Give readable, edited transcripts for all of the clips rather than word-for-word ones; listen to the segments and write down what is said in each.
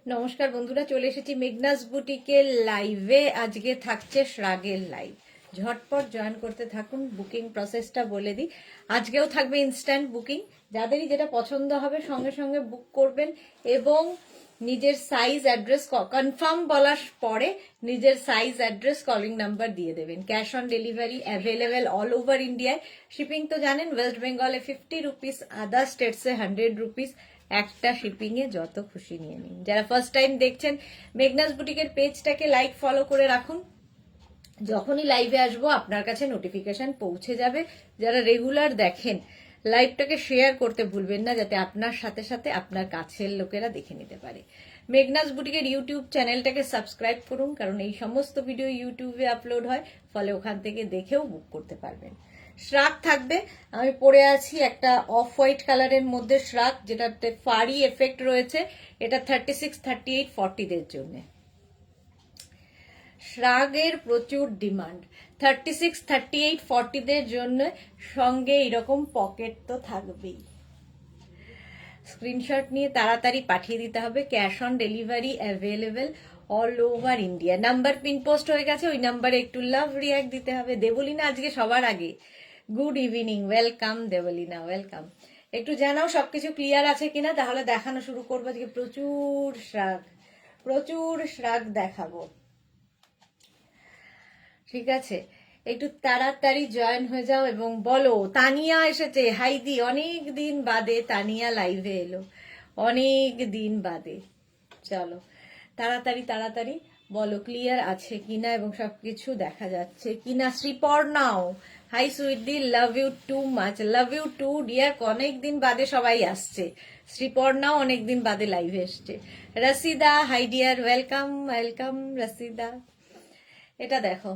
নমস্কার বন্ধুরা, চলে এসেছি মেঘনাস বুটিকের লাইভে। আজকে থাকছে শ্রাগের লাইভ, ঝটপট জয়েন করতে থাকুন। বুকিং প্রসেসটা বলে দিই, আজকেও থাকবে ইনস্ট্যান্ট বুকিং। যাদেরই যেটা পছন্দ হবে সঙ্গে সঙ্গে বুক করবেন এবং নিজের সাইজ অ্যাড্রেস কনফার্ম বলার পরে নিজের সাইজ অ্যাড্রেস কলিং নাম্বার দিয়ে দেবেন। Cash on delivery available all over ইন্ডিয়ায়। শিপিং তো জানেন, ওয়েস্ট বেঙ্গলে 50 রুপিস, আদার স্টেটসে 100 রুপিস। একটা শিপিং এ যত খুশি নিয়ে নিন। যারা ফার্স্ট টাইম দেখছেন, মেঘনাস বুটিকের পেজটাকে লাইক ফলো করে রাখুন। যখনই লাইভে আসবো আপনার কাছে নোটিফিকেশন পৌঁছে যাবে। যারা রেগুলার দেখেন, লাইভটাকে শেয়ার করতে ভুলবেন না, যাতে আপনার সাথে সাথে আপনার কাছের লোকেরা দেখে নিতে পারে। মেঘনাস বুটিকের ইউটিউব চ্যানেলটাকে সাবস্ক্রাইব করুন, কারণ এই সমস্ত ভিডিও ইউটিউবে আপলোড হয়, ফলে ওখান থেকে দেখেও বুক করতে পারবেন। শ্রাগ থাকবে, আমি পরে আছি একটা অফ হোয়াইট কালারের মধ্যে শ্রাগ, যেটাতে ফারি এফেক্ট রয়েছে। এটা 36, 38, 40দের জন্য। শ্রাগের প্রচুর ডিমান্ড। 36, 38, 40দের জন্য সঙ্গে এরকম পকেট তো থাকবেই। স্ক্রিনশট নিয়ে তাড়াতাড়ি পাঠিয়ে দিতে হবে। Cash on delivery available all over India. Number pin post হয়ে গেছে, ওই নাম্বারে একটু লাভ রিয়াক্ট দিতে হবে। দেবলিনা আজকে সবার আগে। Good evening, welcome Deblina, welcome. একটু জানাও সবকিছু ক্লিয়ার আছে কিনা, তাহলে দেখানো শুরু করবো। আজকে প্রচুর শ্রাগ, প্রচুর শ্রাগ দেখাবো। ঠিক আছে, একটু তাড়াতাড়ি জয়েন হয়ে যাও এবং বলো। তানিয়া এসেছে, হাইদি, অনেক দিন বাদে তানিয়া লাইভে এলো, অনেক দিন বাদে। চলো তাড়াতাড়ি তাড়াতাড়ি বলো ক্লিয়ার আছে কিনা এবং সবকিছু দেখা যাচ্ছে কিনা। শ্রীপর্ণাও, হাই সুইটদি, love you too much, love you too dear. অনেক দিন বাদে সবাই আসছে। শ্রীপর্ণাও অনেকদিন বাদে লাইভে এসছে। রসিদা, হাই ডিয়ার, ওয়েলকাম ওয়েলকাম রসিদা। এটা দেখো,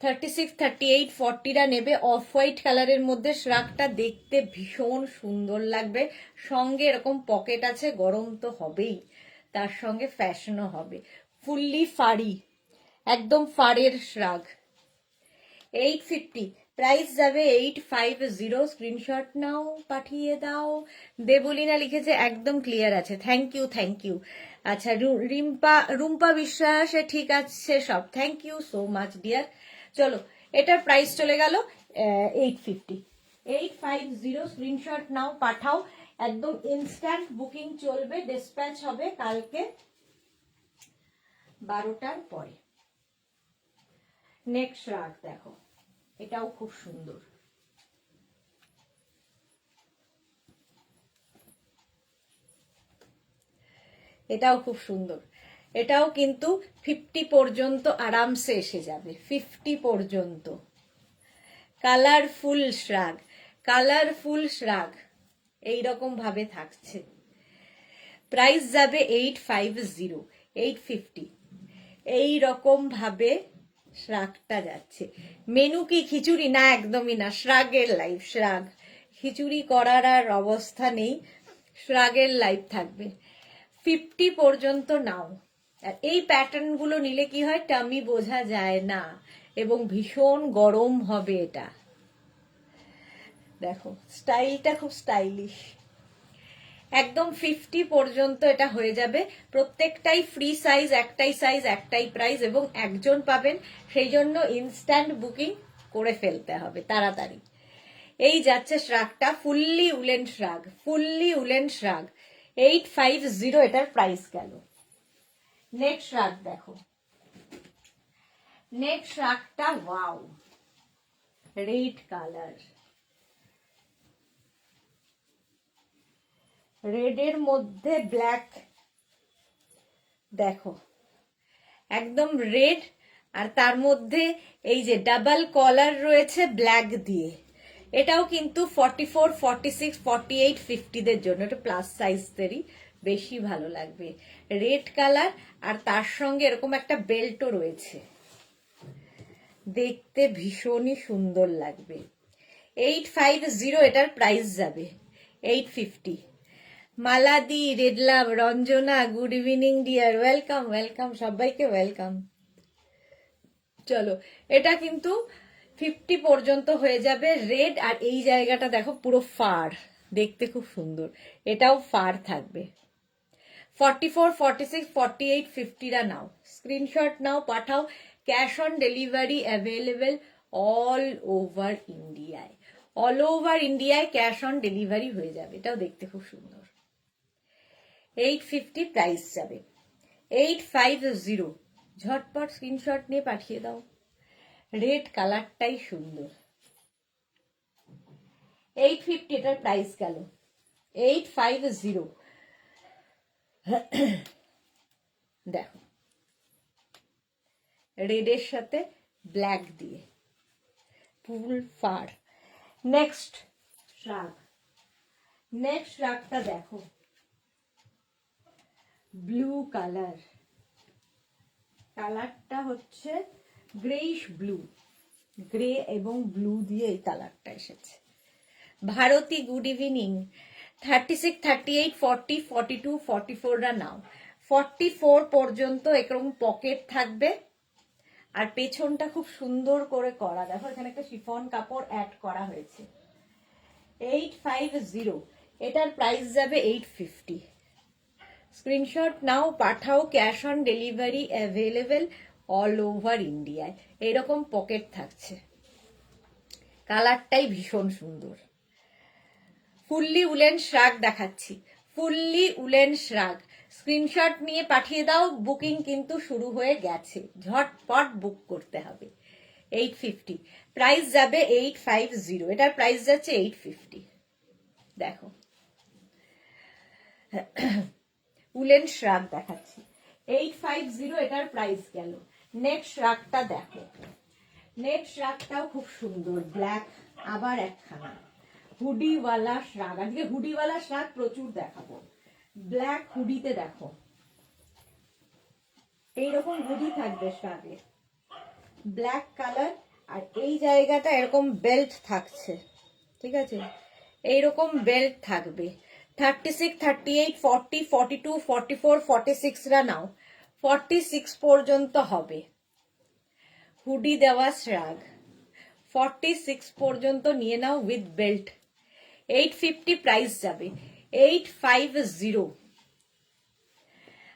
36, 38, 40রা নেবে। অফ হোয়াইট কালারের মধ্যে শ্রাগটা দেখতে ভীষণ সুন্দর লাগবে। সঙ্গে এরকম পকেট আছে, গরম তো হবেই, তার সঙ্গে ফ্যাশনও হবে। ফুললি ফাড়ি, একদম ফাড়ের শ্রাগ। 850, প্রাইস যাবে 850। স্ক্রিনশট নাও, পাঠিয়ে দাও। দেবলিনা লিখেছে একদম ক্লিয়ার আছে, থ্যাংক ইউ থ্যাংক ইউ। আচ্ছা, রুম্পা বিশ্বাস, ঠিক আছে সব, thank you so much dear. চলো, এটার প্রাইস চলে গেল 850। 850, স্ক্রিনশট নাও, পাঠাও। একদম ইনস্ট্যান্ট বুকিং চলবে, ডিসপ্যাচ হবে কালকে 12টার পরে। নেক্সট রাগ দেখো, এটাও খুব সুন্দর। এটাও খুব সুন্দর। এটাও কিন্তু 50 পর্যন্ত আরামসে এসে যাবে, 50 পর্যন্ত। কালারফুল শ্রাগ, কালারফুল শ্রাগ এইরকম ভাবে থাকছে। প্রাইস যাবে 850, 850। এইরকম ভাবে শ্রাগটা যাচ্ছে। মেনু কি খিচুড়ি? না, একদমই না। শ্রাগের লাইভ, শ্রাগ। খিচুড়ি করার আর অবস্থা নেই, শ্রাগের লাইভ থাকবে। 50 পর্যন্ত নাও। আর এই প্যাটার্নগুলো নিলে কি হয়, টামি বোঝা যায় না এবং ভীষণ গরম হবে। এটা দেখো, স্টাইলটা খুব স্টাইলিশ। একদম 50 পর্যন্ত এটা হয়ে যাবে। প্রত্যেকটাই ফ্রি সাইজ, একটাই সাইজ, একটাই প্রাইস এবং একজন পাবেন। সেই জন্য ইনস্ট্যান্ট বুকিং করে ফেলতে হবে তাড়াতাড়ি। এই যাচ্ছে শ্রাগটা, fully woollen shrug, fully woollen shrug. 850 এটার প্রাইস গেল। নেক্সট শ্রাগ দেখো, নেক্সট শ্রাগটা ওয়াও, রেড কালার। রেডের মধ্যে ব্ল্যাক, দেখো একদম রেড, আর তার মধ্যে এই যে ডাবল কলার রয়েছে ব্ল্যাক দিয়ে। এটাও কিন্তু 44, 46, 48, 50দের জন্য, এটা প্লাস সাইজদেরই বেশি ভালো লাগবে। রেড কালার, আর তার সঙ্গে এরকম একটা বেল্টও রয়েছে, দেখতে ভীষণই সুন্দর লাগবে। 850 এটার প্রাইস যাবে, 850। মালাদি, red love, Ranjana, good evening dear, welcome welcome, সবাইকে ওয়েলকাম। চলো, এটা কিন্তু 50 পর্যন্ত হয়ে যাবে। রেড, আর এই জায়গাটা দেখো পুরো ফার, দেখতে খুব সুন্দর। এটাও ফার থাকবে, 44, 46, 48, 50রা নাও, স্ক্রিনশট নাও, পাঠাও। Cash on delivery available all over ইন্ডিয়ায়। অল ওভার ইন্ডিয়ায় ক্যাশ অন ডেলিভারি হয়ে যাবে। এটাও দেখতে খুব সুন্দর। 850 প্রাইস যাবে। 850, ঝটপট স্ক্রিনশট নিয়ে পাঠিয়ে দাও। রেড কালারটাই সুন্দর। 850 এটার প্রাইস গেল। 850, দেখো রেডের সাথে ব্ল্যাক দিয়ে full fur. Next shrug, next শ্রাগটা দেখো, ব্লু কালার, কালারটা হচ্ছে গ্রেইশ ব্লু, গ্রে এবং ব্লু দিয়ে এই কালারটা এসেছে। Bharati good evening. 36, 38, 40, 42, 44রা নাও। 44 পর্যন্ত এরকম পকেট থাকবে, আর পেছনটা খুব সুন্দর করে করা। দেখো এখানে একটা শিফন কাপড় অ্যাড করা হয়েছে। 850, এটার প্রাইস যাবে 850। স্ক্রিনশট নাও, পাঠাও। Cash on delivery available all over ইন্ডিয়ায়। এইরকম পকেট থাকছে, কালারটাই ভীষণ সুন্দর। ফুললি উলেন শ্রাগ দেখাচ্ছি, ফুললি উলেন শ্রাগ। স্ক্রিনশট নিয়ে পাঠিয়ে দাও। বুকিং কিন্তু শুরু হয়ে গেছে, ঝটপট বুক করতে হবে। 850 প্রাইস যাবে। 850, এটার প্রাইস যাচ্ছে 850। দেখো উলেন শ্রাগ দেখাচ্ছি। 850, এটার প্রাইস গেল। নেক্সট শ্রাগটা দেখো, নেক্সট শ্রাগটাও খুব সুন্দর, ব্ল্যাক, আবার একখানা হুডিওয়ালা শ্রাগ। আজকে হুডিওয়ালা শ্রাগ প্রচুর দেখাবো। ব্ল্যাক হুডিতে দেখো, এইরকম হুডি থাকবে শ্রাগে, ব্ল্যাক কালার, আর এই জায়গাটা এরকম বেল্ট থাকছে, ঠিক আছে, এইরকম বেল্ট থাকবে। 36, 38, 40, 42, 44, 46রা নাও। 46 পর্যন্ত হবে হুডি দেওয়া শ্রাগ। 46 পর্যন্ত নিয়ে নাও উইথ বেল্ট। 850 প্রাইস যাবে। 850,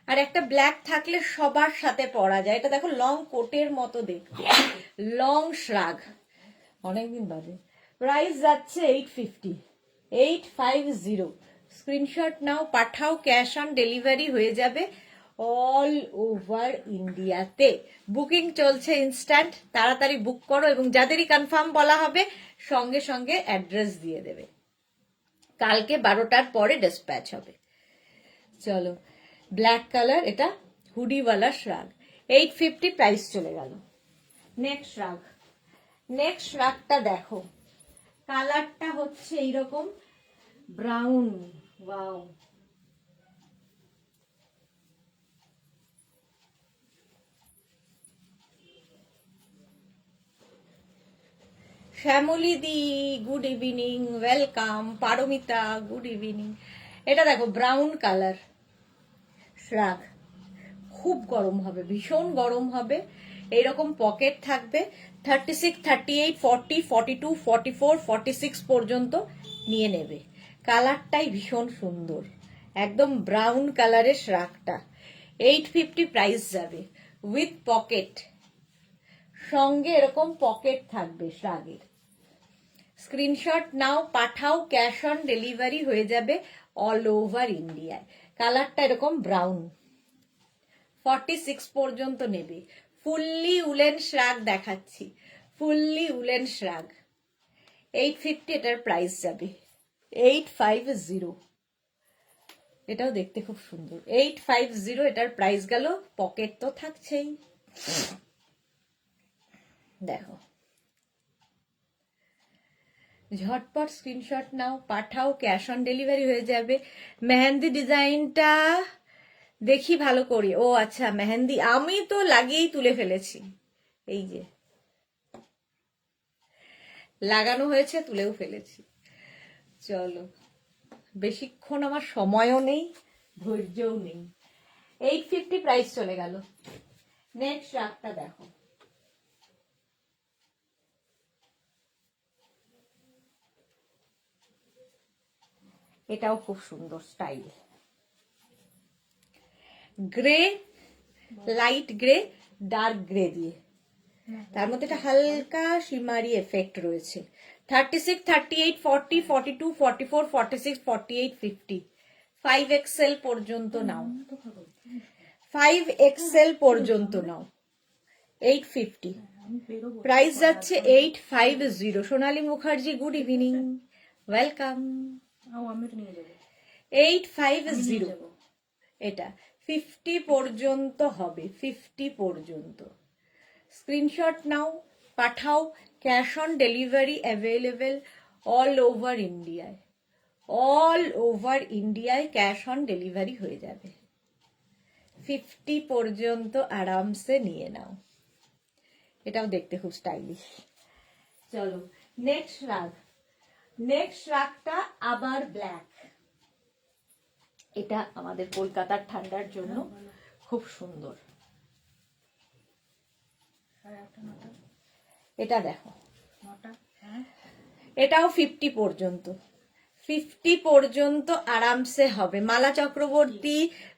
আর একটা ব্ল্যাক থাকলে সবার সাথে পরা যায়। এটা দেখো লং কোটের মতো দেখতে, লং শ্রাগ, অনেকদিন বাদে। প্রাইস যাচ্ছে 850। 850, স্ক্রিনশট নাও, পাঠাও। ক্যাশ অন ডেলিভারি হয়ে যাবে অল ওভার ইন্ডিয়াতে। বুকিং চলছে ইনস্ট্যান্ট, তাড়াতাড়ি বুক করো, এবং যাদেরই কনফার্ম বলা হবে সঙ্গে সঙ্গে অ্যাড্রেস দিয়ে দেবে। কালকে 12টার পরে ডিসপ্যাচ হবে। চলো, ব্ল্যাক কালার, এটা হুডিওয়ালা শ্রাগ। 850 প্রাইস চলে গেল। নেক্সট শ্রাগ, নেক্সট শ্রাগটা দেখো, কালারটা হচ্ছে এইরকম brown. Wow, Shyamali di good evening, welcome. Paramita good evening. এটা দেখো ব্রাউন কালার শ্রাগ, খুব গরম হবে, ভীষণ গরম হবে। এইরকম পকেট থাকবে। 36, 38, 40, 42, 44, 46 পর্যন্ত নিয়ে নেবে। কালারটাই ভীষণ সুন্দর, একদম ব্রাউন কালারের শ্রাগটা। 850 প্রাইস যাবে উইথ পকেট, সঙ্গে এরকম পকেট থাকবে শ্রাগের। স্ক্রিনশট নাও, পাঠাও। ক্যাশ অন ডেলিভারি হয়ে যাবে অল ওভার ইন্ডিয়ায়। কালারটা এরকম ব্রাউন। 46 পর্যন্ত নেবে। ফুললি উলেন শ্রাগ দেখাচ্ছি, ফুললি উলেন শ্রাগ। 850, এটার প্রাইস যাবে। 850, এটাও দেখতে খুব সুন্দর। 850, এটার প্রাইস গেল। পকেট তো থাকছেই। দেখো, ঝটপট স্ক্রিনশট নাও, পাঠাও। ক্যাশ অন ডেলিভারি হয়ে যাবে। মেহেন্দি ডিজাইনটা দেখি ভালো করি। ও আচ্ছা, মেহেন্দি আমি তো লাগিয়েই তুলে ফেলেছি, এই যে লাগানো হয়েছে, তুলেও ফেলেছি। চলো, বেশিক্ষণ আমার সময়ও নেই, ধৈর্যও নেই। 850 প্রাইস চলে গেল। নেক্সট রাগটা দেখো, এটাও খুব সুন্দর style. Grey, light grey, dark grey দিয়ে। তার মধ্যে একটা হালকা শিমারি এফেক্ট রয়েছে। 36, 38, 40, 42, 44, 46, 48, 50, 5XL পর্যন্ত নাও, 5XL পর্যন্ত নাও। 850, প্রাইস যাচ্ছে 850। সোনালী মুখার্জি, গুড ইভিনিং, ওয়েলকাম। 850, এটা 50 পর্যন্ত হবে, 50 পর্যন্ত। স্ক্রিনশট নাও, পাঠাও। Cash on delivery available all over ইন্ডিয়ায়, অল ওভার ইন্ডিয়ায় ক্যাশ অন ডেলিভারি হয়ে যাবে। 50 পর্যন্ত আরামসে নিয়ে নাও। এটাও দেখতে খুব স্টাইলিশ। চলো নেক্সট রাগ। নেক্সট রাগটা আবার ব্ল্যাক। এটা আমাদের কলকাতার ঠান্ডার জন্য খুব সুন্দর। এটা দেখো, এটাও 50 পর্যন্ত, 50 পর্যন্ত আরামসে হবে। মালা চক্রবর্তী,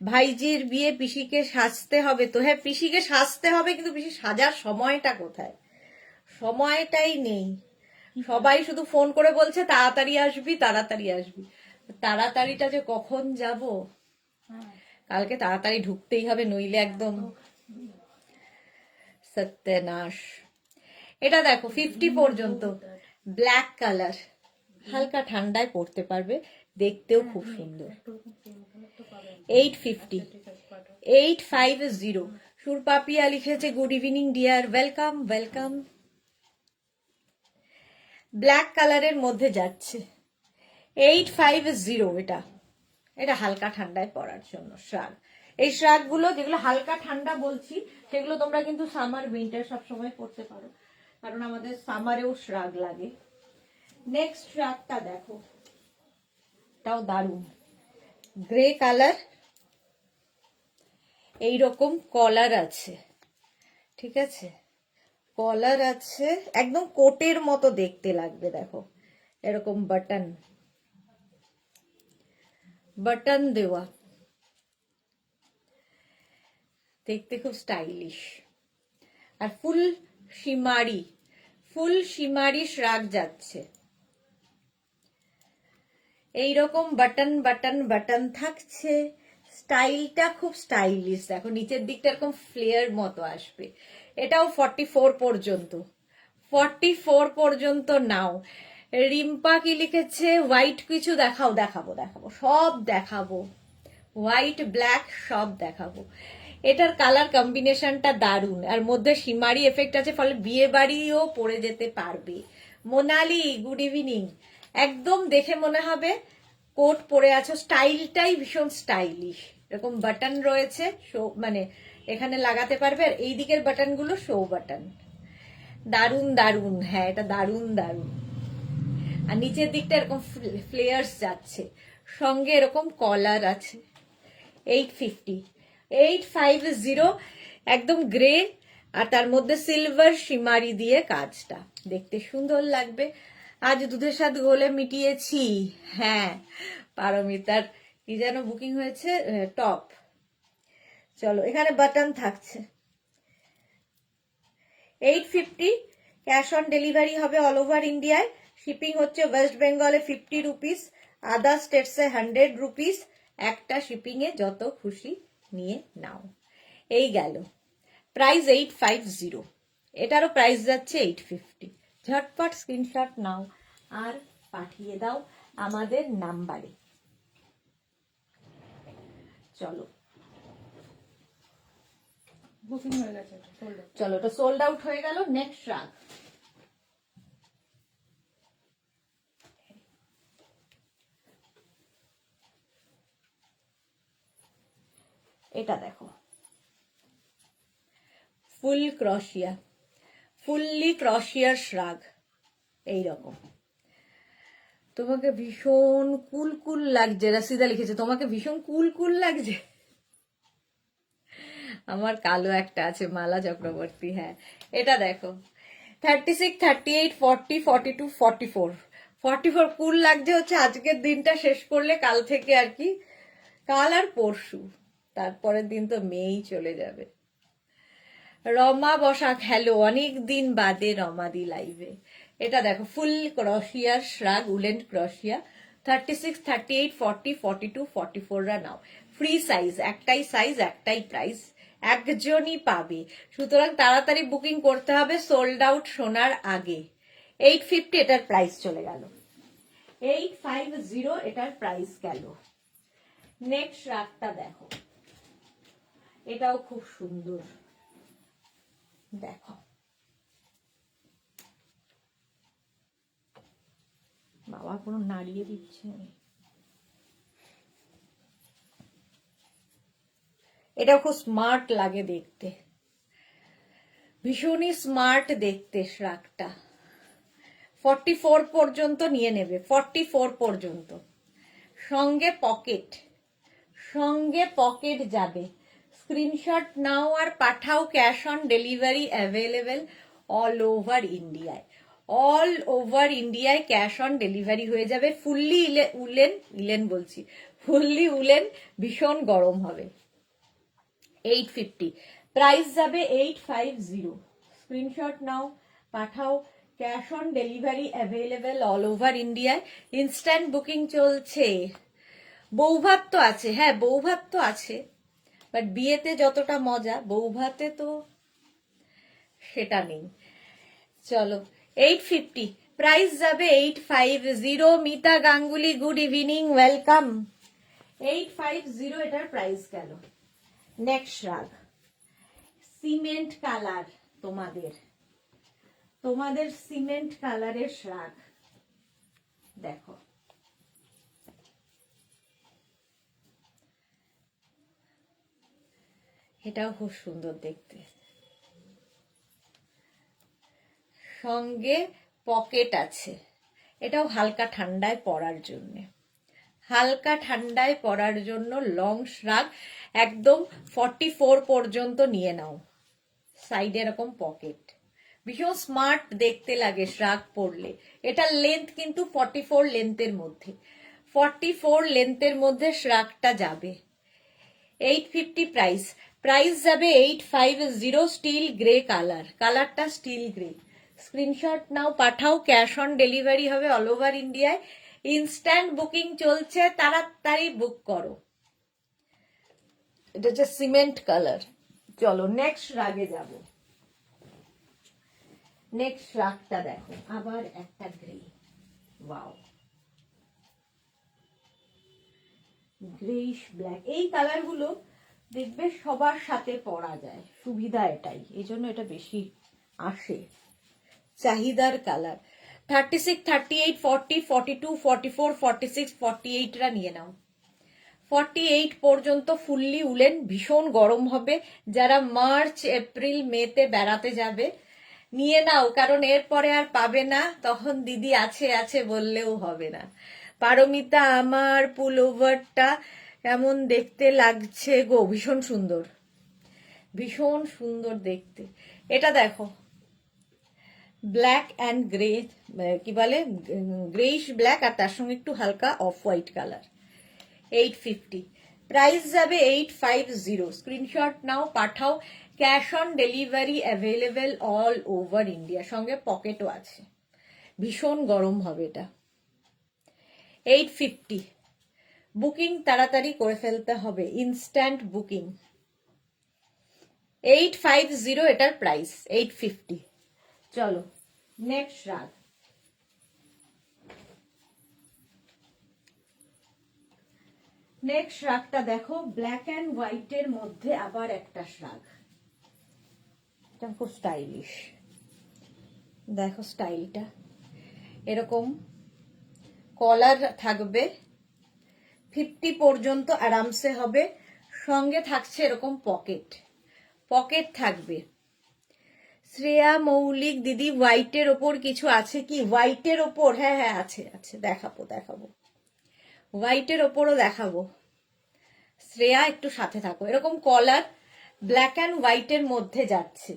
ভাইজির বিয়ে, পিসিকে সাজতে হবে তো। হ্যাঁ, পিসিকে সাজতে হবে, কিন্তু পিসি সাজার সময়টা কোথায়? সময়টাই নেই। সবাই শুধু ফোন করে বলছে তাড়াতাড়ি আসবি, তাড়াতাড়ি আসবি। তাড়াতাড়িটা যে কখন যাব, কালকে তাড়াতাড়ি ঢুকতেই হবে, নইলে একদম সত্যনাশ। এটা দেখো 50 পর্যন্ত, ব্ল্যাক কালার, হালকা ঠান্ডায় পড়তে পারবে, দেখতেও খুব সুন্দর। 850, 850। সুরপাপিয়া লিখেছে good evening dear, welcome welcome. Black কালারের মধ্যে যাচ্ছে 850। এটা এটা হালকা ঠান্ডায় পরার জন্য শ্রাগ। এই শ্রাগগুলো যেগুলো হালকা ঠান্ডা বলছি, সেগুলো তোমরা কিন্তু সামার উইন্টার সবসময় পরতে পারো, কারণ আমাদের সামারেও শ্রাগ লাগে। নেক্সট শ্রাগটা দেখো, এটাও দারুণ, গ্রে কালার, এইরকম কলার আছে, ঠিক আছে, কলার আছে, একদম কোটের মতো দেখতে লাগবে। দেখো এরকম বাটন, বাটন দেওয়া, দেখতে খুব স্টাইলিশ। আর ফুল শিমারি, ফুল শিমারি শ্রাগ যাচ্ছে। এইরকম বাটন বাটন বাটন থাকছে, স্টাইলটা খুব স্টাইলিশ। দেখো নিচের দিকটা এরকম ফ্লেয়ার মতো আসবে। এটাও 44 পর্যন্ত, 44 পর্যন্ত নাও। রিম্পা কি লিখেছে, হোয়াইট কিছু দেখাও? দেখাবো দেখাবো, সব দেখাবো, হোয়াইট ব্ল্যাক সব দেখাবো। এটার কালার কম্বিনেশনটা দারুণ, আর মধ্যে শিমারি এফেক্ট আছে, ফলে বিয়ে বাড়িও পরে যেতে পারবে। Monali good evening. একদম দেখে মনে হবে কোট পরে আছো, স্টাইলটাই ভীষণ স্টাইলিশ। এরকম বাটন রয়েছে, শো মানে এখানে লাগাতে পারবে, আর এই দিকের বাটন গুলো শো বাটন। দারুণ দারুণ, হ্যাঁ এটা দারুণ দারুণ। আর নিচের দিকটা এরকম ফ্লেয়ার্স যাচ্ছে, সঙ্গে এরকম কলার আছে। 850, 850, একদম গ্রে, আর তার মধ্যে সিলভার শিমারি দিয়ে কাজটা, দেখতে সুন্দর লাগবে। আজ দুধের সাথে গোলে মিটিয়েছি। হ্যাঁ, পারমিতার কি যেন বুকিং হয়েছে, টপ। চলো এখানে বাটন থাকছে। 850, ক্যাশ অন ডেলিভারি হবে অল ওভার ইন্ডিয়ায়। শিপিং হচ্ছে ওয়েস্ট বেঙ্গলে 50 রুপিস, আদার স্টেটসে 100 রুপিস। একটা শিপিং এ যত খুশি নিয়ে নাও। এই গেল প্রাইস 850, এটারও প্রাইস যাচ্ছে 850। ঝটপট স্ক্রিনশট নাও আর পাঠিয়ে দাও আমাদের নাম্বারে। চলো বুকিং হয়ে গেছে, চলো এটা সোল্ড আউট হয়ে গেল। নেক্সট রাগ, এটা দেখো, ফুল ক্রশিয়া, ফুললি ক্রশিয়ার শ্রাগ। এইরকম তোমাকে ভীষণ কুল কুল লাগছে। রাশিদা লিখেছে তোমাকে ভীষণ কুল কুল লাগছে। আমার কালো একটা আছে, মালা চক্রবর্তী। হ্যাঁ এটা দেখো, 36, 38, 40, 42, 44, 44 কুল লাগছে হচ্ছে আজকের দিনটা শেষ করলে, কাল থেকে আর কি, কাল আর পরশু, তারপরের দিন তো মেয়েই চলে যাবে। রমা বসাক, হ্যালো, অনেক দিন বাদে রমাদি লাইভে। এটা দেখো ফুল ক্রশিয়ার শ্রাগ, উলেন ক্রশিয়া, 36, 38, 40, 42, 44 রা নাও। ফ্রি সাইজ, একটাই সাইজ, একটাই প্রাইস, একজনই পাবে। সুতরাং তাড়াতাড়ি বুকিং করতে হবে সোল্ড আউট শোনার আগে। 850 এটার প্রাইস চলে গেল, 850 এটার প্রাইস গেল। নেক্সট রাগটা দেখো, এটাও খুব সুন্দর, দেখো বাবা কোনো নাড়িয়ে দিচ্ছে। এটা খুব স্মার্ট লাগে দেখতে, ভীষণই স্মার্ট দেখতে শ্রাগটা। 44 পর্যন্ত নিয়ে নেবে, 44 পর্যন্ত। সঙ্গে পকেট, সঙ্গে পকেট যাবে। স্ক্রিনশট নাও আর পাঠাও, cash on delivery available all over ইন্ডিয়ায়। অল ওভার ইন্ডিয়ায় ক্যাশ অন ডেলিভারি হয়ে যাবে। ফুললি উলেন বলছি, ফুললি উলেন, ভীষণ গরম হবে। 850 প্রাইস যাবে, 850। স্ক্রিনশট নাও, পাঠাও, cash on delivery available all over ইন্ডিয়ায়। ইনস্ট্যান্ট বুকিং চলছে। বৌভাত তো আছে, হ্যাঁ বৌভাত তো আছে, বাট বিয়েতে যতটা মজা বৌভাতে তো সেটা নেই। চলো 850 প্রাইস যাবে, 850। Mita Ganguly, good evening, welcome. 850 এটার প্রাইস গেল। নেক্সট রাগ, সিমেন্ট কালার, তোমাদের সিমেন্ট কালারের শ্রাগ দেখো। এটাও খুব সুন্দর দেখতে, সঙ্গে পকেট আছে। এটাও হালকা ঠান্ডায় পরার জন্য, হালকা ঠান্ডায় পরার জন্য লং শ্রাগ, একদম 44 পর্যন্ত নিয়ে নাও। সাইডে এরকম পকেট, ভীষণ স্মার্ট দেখতে লাগে শ্রাগ পরলে। এটার লেন্থ কিন্তু 44 লেন্থের মধ্যে, 44 লেন্থের মধ্যে শ্রাগটা যাবে। 850 প্রাইস, প্রাইস যাবে 850। স্টিল গ্রে কালার, কালারটা স্টিল গ্রে। স্ক্রিনশট নাও, পাঠাও, ক্যাশ অন ডেলিভারি হবে অল ওভার ইন্ডিয়ায়। ইনস্ট্যান্ট বুকিং চলছে, তাড়াতাড়ি বুক করো। এটা হচ্ছে সিমেন্ট কালার। চলো নেক্সট রাগে যাব। নেক্সট রাগটা দেখো, আবার একটা গ্রে, ওয়াও, গ্রেইশ ব্ল্যাক। এই কালার গুলো দেখবে সবার সাথে পরা যায়, সুবিধা এটাই, এই জন্য এটা বেশি আসে, চাহিদার কালার। 36, 38, 40, 42, 44, 46, 48 রা নিয়ে নাও। 48 পর্যন্ত ফুললি উলেন, ভীষণ গরম হবে। যারা মার্চ এপ্রিল মেতে বেড়াতে যাবে নিয়ে নাও, কারণ এরপরে আর পাবে না, তখন দিদি আছে আছে বললেও হবে না। পারমিতা, আমার পুল ওভারটা কেমন দেখতে লাগছে গো? ভীষণ সুন্দর, ভীষণ সুন্দর দেখতে। এটা দেখো, ব্ল্যাক অ্যান্ড গ্রে, কি বলে, গ্রেইশ ব্ল্যাক, আর তার সঙ্গে একটু হালকা অফ হোয়াইট কালার। 850 প্রাইস যাবে, 850। স্ক্রিনশট নাও, পাঠাও, cash on delivery available all over India. সঙ্গে পকেটও আছে, ভীষণ গরম হবে এটা। 850 বুকিং তাড়াতাড়ি করে ফেলতে হবে, ইনস্ট্যান্ট বুকিং। 850 এটার প্রাইস, 850। চলো নেক্সট রাগ, নেক্সট রাগটা দেখো, ব্ল্যাক অ্যান্ড হোয়াইটের মধ্যে আবার একটা শ্রাগ। এটা খুব স্টাইলিশ, দেখো স্টাইলটা, এরকম কলার থাকবে, 50 পর্যন্ত আরামসে হবে। সঙ্গে থাকছে এরকম পকেট, পকেট থাকবে। শ্রেয়া মৌলিক, দিদি হোয়াইটের ওপর কিছু আছে কি? হোয়াইটের ওপর, হ্যাঁ হ্যাঁ আছে আছে, দেখাবো দেখাবো, হোয়াইটের ওপরও দেখাবো। শ্রেয়া একটু সাথে থাকো। এরকম কলার ব্ল্যাক অ্যান্ড হোয়াইটের মধ্যে যাচ্ছে,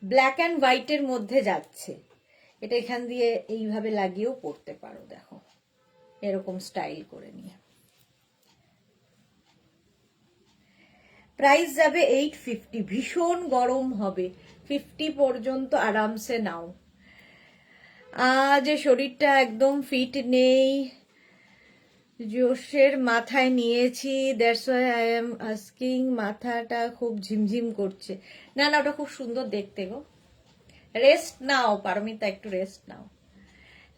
ব্ল্যাক অ্যান্ড হোয়াইটের মধ্যে যাচ্ছে। এটা এখান দিয়ে এইভাবে লাগিয়েও পরতে পারো, দেখো এরকম স্টাইল করে নিয়ে। প্রাইস যাবে 850। ভীষণ গরম হবে, 50 পর্যন্ত আরামসে নাও। আজ শরীরটা একদম ফিট নেই, জোশের মাথায় নিয়েছি, that's why I am asking. মাথাটা খুব ঝিমঝিম করছে। না না, ওটা খুব সুন্দর দেখতে গো। রেস্ট নাও পারমিতা, একটু rest now.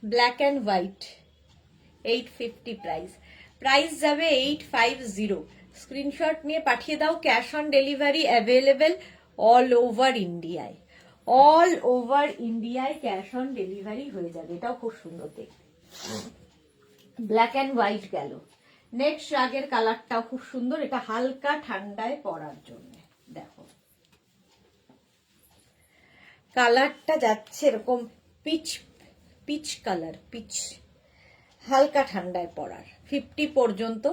Black and white 850 price. Price যাবে 850। স্ক্রিনশট নিয়ে পাঠিয়ে দাও। Cash on delivery available all over ইন্ডিয়ায়। অল ওভার ইন্ডিয়ায় ক্যাশ অন ডেলিভারি হয়ে যাবে। এটাও খুব সুন্দর দেখতে। ব্ল্যাক অ্যান্ড হোয়াইট গেল। নেক্সট রাগের কালারটাও খুব সুন্দর, এটা হালকা ঠান্ডায় পরার জন্য। দেখো কালারটা যাচ্ছে এরকম পিচ পিচ কালার, পিচ, হালকা ঠান্ডায় পরার। 50 পর্যন্ত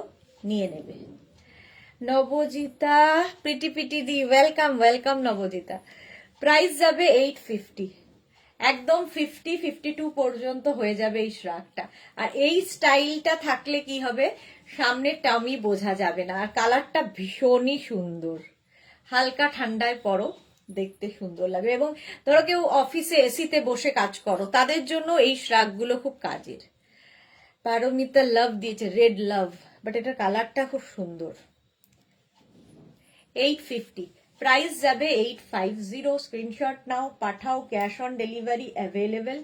নিয়ে নেবে। নবজিতা প্রিটি পিটি di, welcome welcome Nabajita. Price যাবে 850। একদম 50-52 পর্যন্ত হয়ে যাবে এই শ্রাগটা। আর এই স্টাইলটা থাকলে কি হবে, সামনের টামি বোঝা যাবে না। আর কালারটা ভীষণই সুন্দর, হালকা ঠান্ডায় পরো, দেখতে সুন্দর লাগবে। এবং ধরো কেউ অফিসে এসিতে বসে কাজ করো, তাদের জন্য এই শ্রাগগুলো খুব কাজের। পারমিতা লাভ দিয়েছে, রেড লাভ, বাট এটার কালারটা খুব সুন্দর। 850 প্রাইস যাবে 850। স্ক্রিনশট নাও, পাঠাও। Cash on delivery available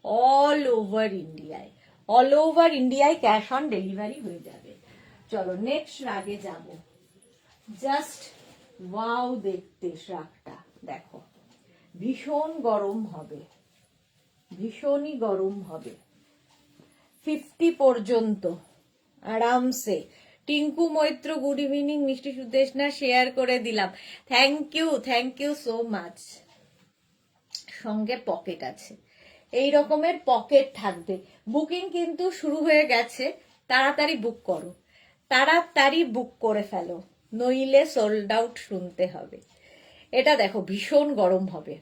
all over ইন্ডিয়ায়। অল ওভার ইন্ডিয়ায় ক্যাশ অন ডেলিভারি হয়ে যাবে। চলো নেক্সট রাগে যাব। জাস্ট ওয়াও দেখতে শ্রাগটা দেখো, ভীষণ গরম হবে, ভীষণই গরম হবে। 50 পর্যন্ত আরামসে। Tinku Maitra good evening. মিষ্টি সুদেশনা শেয়ার করে দিলাম, থ্যাংক ইউ সো মাচ। সঙ্গে পকেট আছে, এই রকমের পকেট থাকবে। বুকিং কিন্তু শুরু হয়ে গেছে, তাড়াতাড়ি বুক করো, তাড়াতাড়ি বুক করে ফেলো, নইলে সোল্ড আউট শুনতে হবে। এটা দেখো ভীষণ গরম হবে,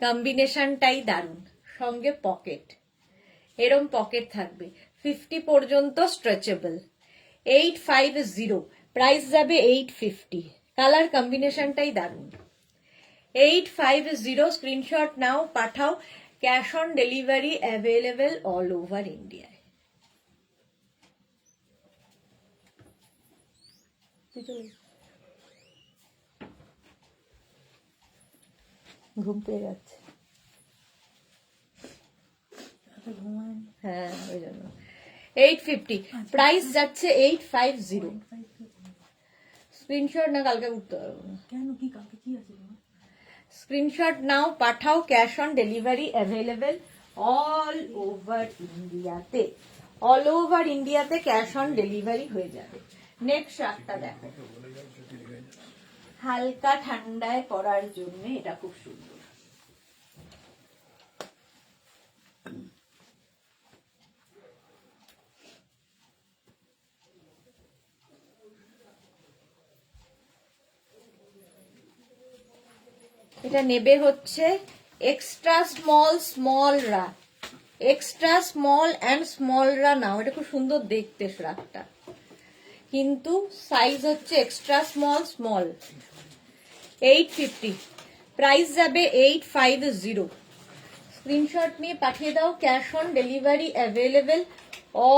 কম্বিনেশনটাই দারুণ। সঙ্গে পকেট, এরম পকেট থাকবে। 50 পর্যন্ত স্ট্রেচেবল। 850 প্রাইস যাবে 850। কালার কম্বিনেশনটাই দারুণ। 850 স্ক্রিনশট নাও, পাঠাও। Cash on delivery available all over ইন্ডিয়ায়। ঘুম পেয়ে যাচ্ছে, হ্যাঁ ওই জন্য। 850 প্রাইস যাচ্ছে 850। স্ক্রিনশট না, কালকে উঠতে পারবো না। কেন, কি কালকে কি আছে? স্ক্রিনশট নাও, পাঠাও। Cash on delivery available all over ইন্ডিয়াতে। অল ওভার ইন্ডিয়াতে ক্যাশ অন ডেলিভারি হয়ে যাবে। নেক্সট রাতটা দেখো, হালকা ঠান্ডায় পরার জন্য এটা খুব সুন্দর। এটা নেবে হচ্ছে এক্সট্রা স্মলরা, এক্সট্রা স্মল অ্যান্ড স্মলরা নাও। এটা খুব সুন্দর দেখতে শ্রাগটা, কিন্তু সাইজ হচ্ছে এক্সট্রা স্মল। 850 প্রাইস যাবে 850। স্ক্রিনশট নিয়ে পাঠিয়ে দাও। Cash on delivery available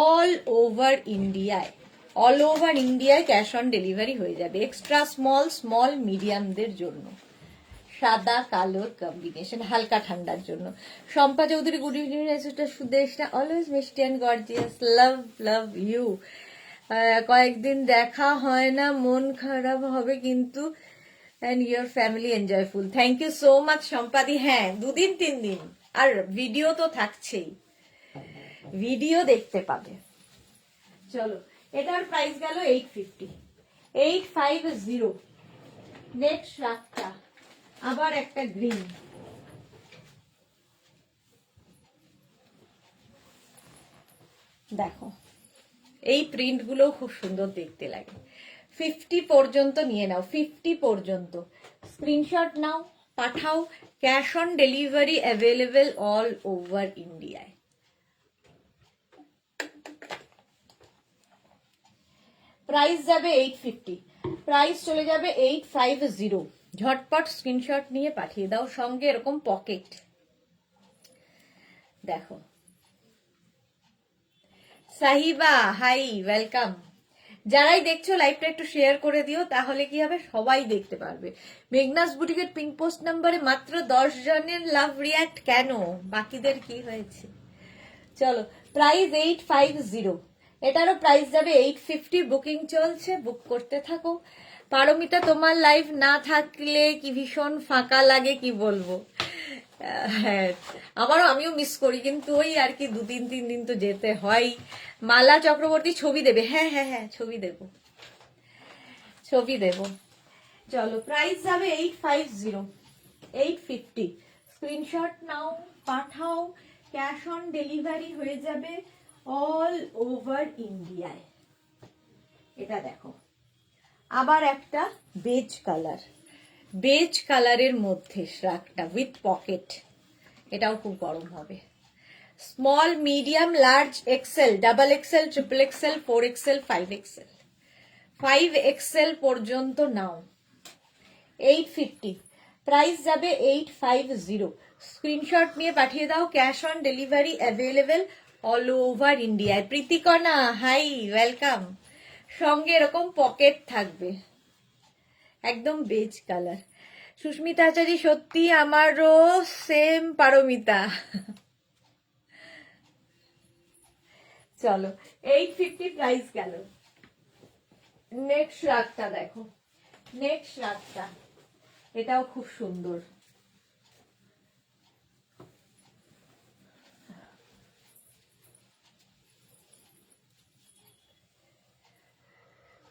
all over ইন্ডিয়ায়। অল ওভার ইন্ডিয়ায় ক্যাশ অন ডেলিভারি হয়ে যাবে। এক্সট্রা স্মল মিডিয়ামদের জন্য। সাদা কালোর কম্বিনেশন, হালকা ঠান্ডার জন্য। Shampa Chowdhury good evening. Sudeshna always মিষ্টি অ্যান্ড গর্জিয়াস, লাভ ইউ। কয়েকদিন দেখা হয় না, মন খারাপ হবে কিন্তু, and your family enjoyful. Thank you so much শম্পাদি। হ্যাঁ 2 দিন 3 দিন, আর ভিডিও তো থাকছেই, ভিডিও দেখতে পাবে। চলো এটার প্রাইস গেল 850। 850। নেক্সট রাতটা আবার একটা গ্রিন, দেখো এই প্রিন্ট গুলো খুব সুন্দর দেখতে লাগে। 50 পর্যন্ত নিয়ে নাও, 50 পর্যন্ত। স্ক্রিনশট নাও, পাঠাও। Cash on delivery available all over ইন্ডিয়ায়। প্রাইস যাবে 850। প্রাইস চলে যাবে 850। ঝটপট স্ক্রিনশট নিয়ে পাঠিয়ে দাও, সঙ্গে এরকম পকেট। দেখো সাহিবা, হাই, ওয়েলকাম। যারাই দেখছো লাইভটা একটু শেয়ার করে দিও, তাহলে কি হবে, সবাই দেখতে পারবে। মেঘনাস বুটিকের পিঙ্ক পোস্ট নাম্বারে মাত্র 10 জনের লাভ রিয়াক্ট। কেন, বাকিদের কি হয়েছে? চলো, প্রাইস 850। এটারও প্রাইস যাবে 850। বুকিং চলছে, বুক করতে থাকো। পারমিতা, তোমার লাইভ না থাকলে কি ভীষণ ফাঁকা লাগে, কি বলবো। হ্যাঁ, আমিও মিস করি, কিন্তু ওই আর কি 2-3 দিন তো যেতে হয়। মালা চক্রবর্তী, ছবি দেবে? হ্যাঁ হ্যাঁ হ্যাঁ, ছবি দেব। চলো, প্রাইস যাবে 850, 850। স্ক্রিনশট নাও, পাঠাও। ক্যাশ অন ডেলিভারি হয়ে যাবে অল ওভার ইন্ডিয়ায়। এটা দেখো, আবার একটা বেজ কালারের মধ্যে শ্রাগটা উইথ পকেট। এটাও খুব গরম হবে। Small, medium, large, XL, double XL, triple XL, 4XL, 5XL, 5XL পর্যন্ত নাও। 850, প্রাইস যাবে 850। স্ক্রিনশট নিয়ে পাঠিয়ে দাও। Cash on delivery available all over ইন্ডিয়ায়। Pritikana, high, welcome. সঙ্গে এরকম পকেট থাকবে, একদম বেজ কালার। সুস্মিতা আচার্য, সত্যি আমারও সেম পারমিতা। চলো, 850 প্রাইস গেল। নেক্সট রাগটা দেখো, এটাও খুব সুন্দর।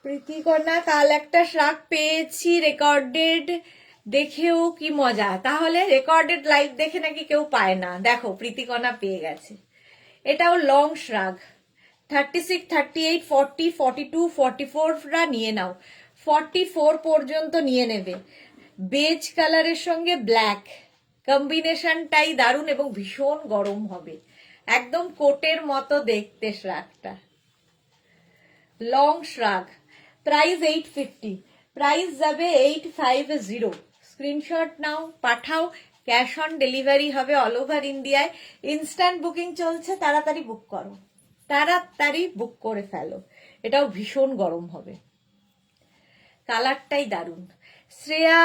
প্রীতিকণা, কাল একটা শ্রাগ পেয়েছি রেকর্ডেড, দেখেও কি মজা। তাহলে রেকর্ডেড লাইভ দেখে নাকি কেউ পায় না, দেখো প্রীতিকণা পেয়ে গেছে। এটাও লং শ্রাগ, 36, 38, 40, 42, 44 নিয়ে নাও। 44 পর্যন্ত নিয়ে নেবে। বেজ কালারের সঙ্গে ব্ল্যাক কম্বিনেশনটাই দারুণ এবং ভীষণ গরম হবে, একদম কোটের মতো দেখতে শ্রাগটা। Long shrug, price 850। প্রাইস যাবে 850। স্ক্রিনশট নাও, পাঠাও। ক্যাশ অন ডেলিভারি হবে অল ওভার ইন্ডিয়ায়। ইনস্ট্যান্ট বুকিং চলছে, তাড়াতাড়ি বুক করো, তাড়াতাড়ি বুক করে ফেলো। এটাও ভীষণ গরম হবে, কালারটাই দারুণ। শ্রেয়া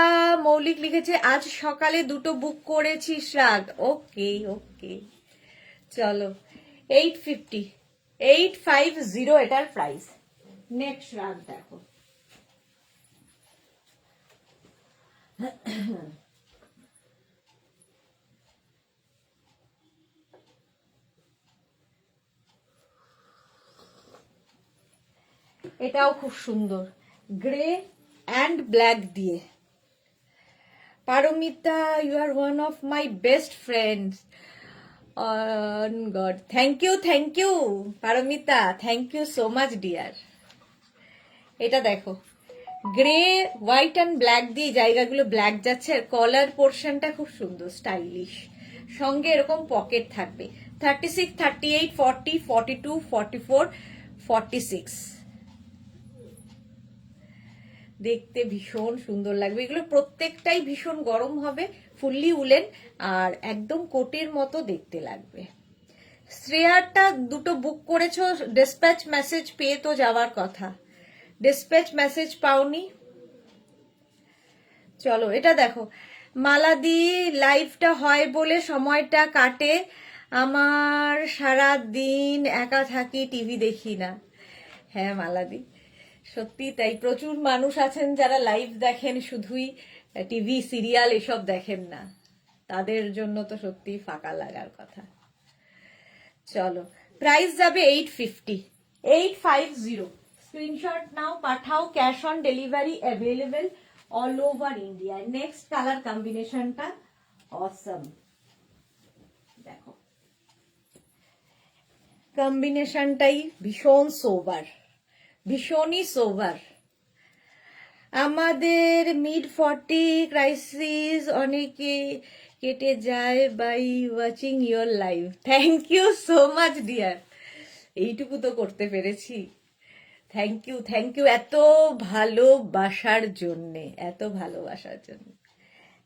মৌলিক লিখেছে, আজ সকালে 2টো বুক করেছি শ্রাগ। ওকে, চলো, 850, 850 এটার প্রাইস। নেক্সট শ্রাগ দেখো, এটাও খুব সুন্দর, গ্রে অ্যান্ড ব্ল্যাক দিয়ে। Paramita, you are one of my best friends on God. Thank you Paramita, thank you so much dear. এটা দেখো, গ্রে, হোয়াইট অ্যান্ড ব্ল্যাক দিয়ে জায়গাগুলো ব্ল্যাক যাচ্ছে, আর কলার পোর্শনটা খুব সুন্দর, স্টাইলিশ। সঙ্গে এরকম পকেট থাকবে। 36, 38, 40, 42, 44, 46। দেখতে ভীষণ সুন্দর লাগবে। এগুলো প্রত্যেকটাই ভীষণ গরম হবে, ফুললি উলেন, আর একদম কোটের মতো দেখতে লাগবে। শ্রেয়ারটা 2টো বুক করেছো, ডিসপ্যাচ মেসেজ পেয়ে তো যাওয়ার কথা, ডিসপ্যাচ মেসেজ পাওনি। চলো, এটা দেখো, মালাদি, লাইভটা হয় বলে সময়টা কাটে, আমার সারা দিন একা থাকি, টিভি দেখি না। হ্যাঁ মালাদি, সত্যি তাই। প্রচুর মানুষ আছেন যারা লাইভ দেখেন, শুধুই টিভি সিরিয়াল এসব দেখেন না, তাদের জন্য তো সত্যি ফাঁকা লাগার কথা। চলো, প্রাইস যাবে 850, 850। স্ক্রিনশট নাও, পাঠাও। Cash on delivery available all over India. Next colour কম্বিনেশনটা অসম, দেখো কম্বিনেশনটাই ভীষণ সোবার, ভীষণই সোবার। আমাদের মিড 40 ক্রাইসিস অনেকে কেটে যায় by watching your live. Thank you so much dear, এইটুকু তো করতে পেরেছি, থ্যাংক ইউ এত ভালোবাসার জন্যে, এত ভালোবাসার জন্য।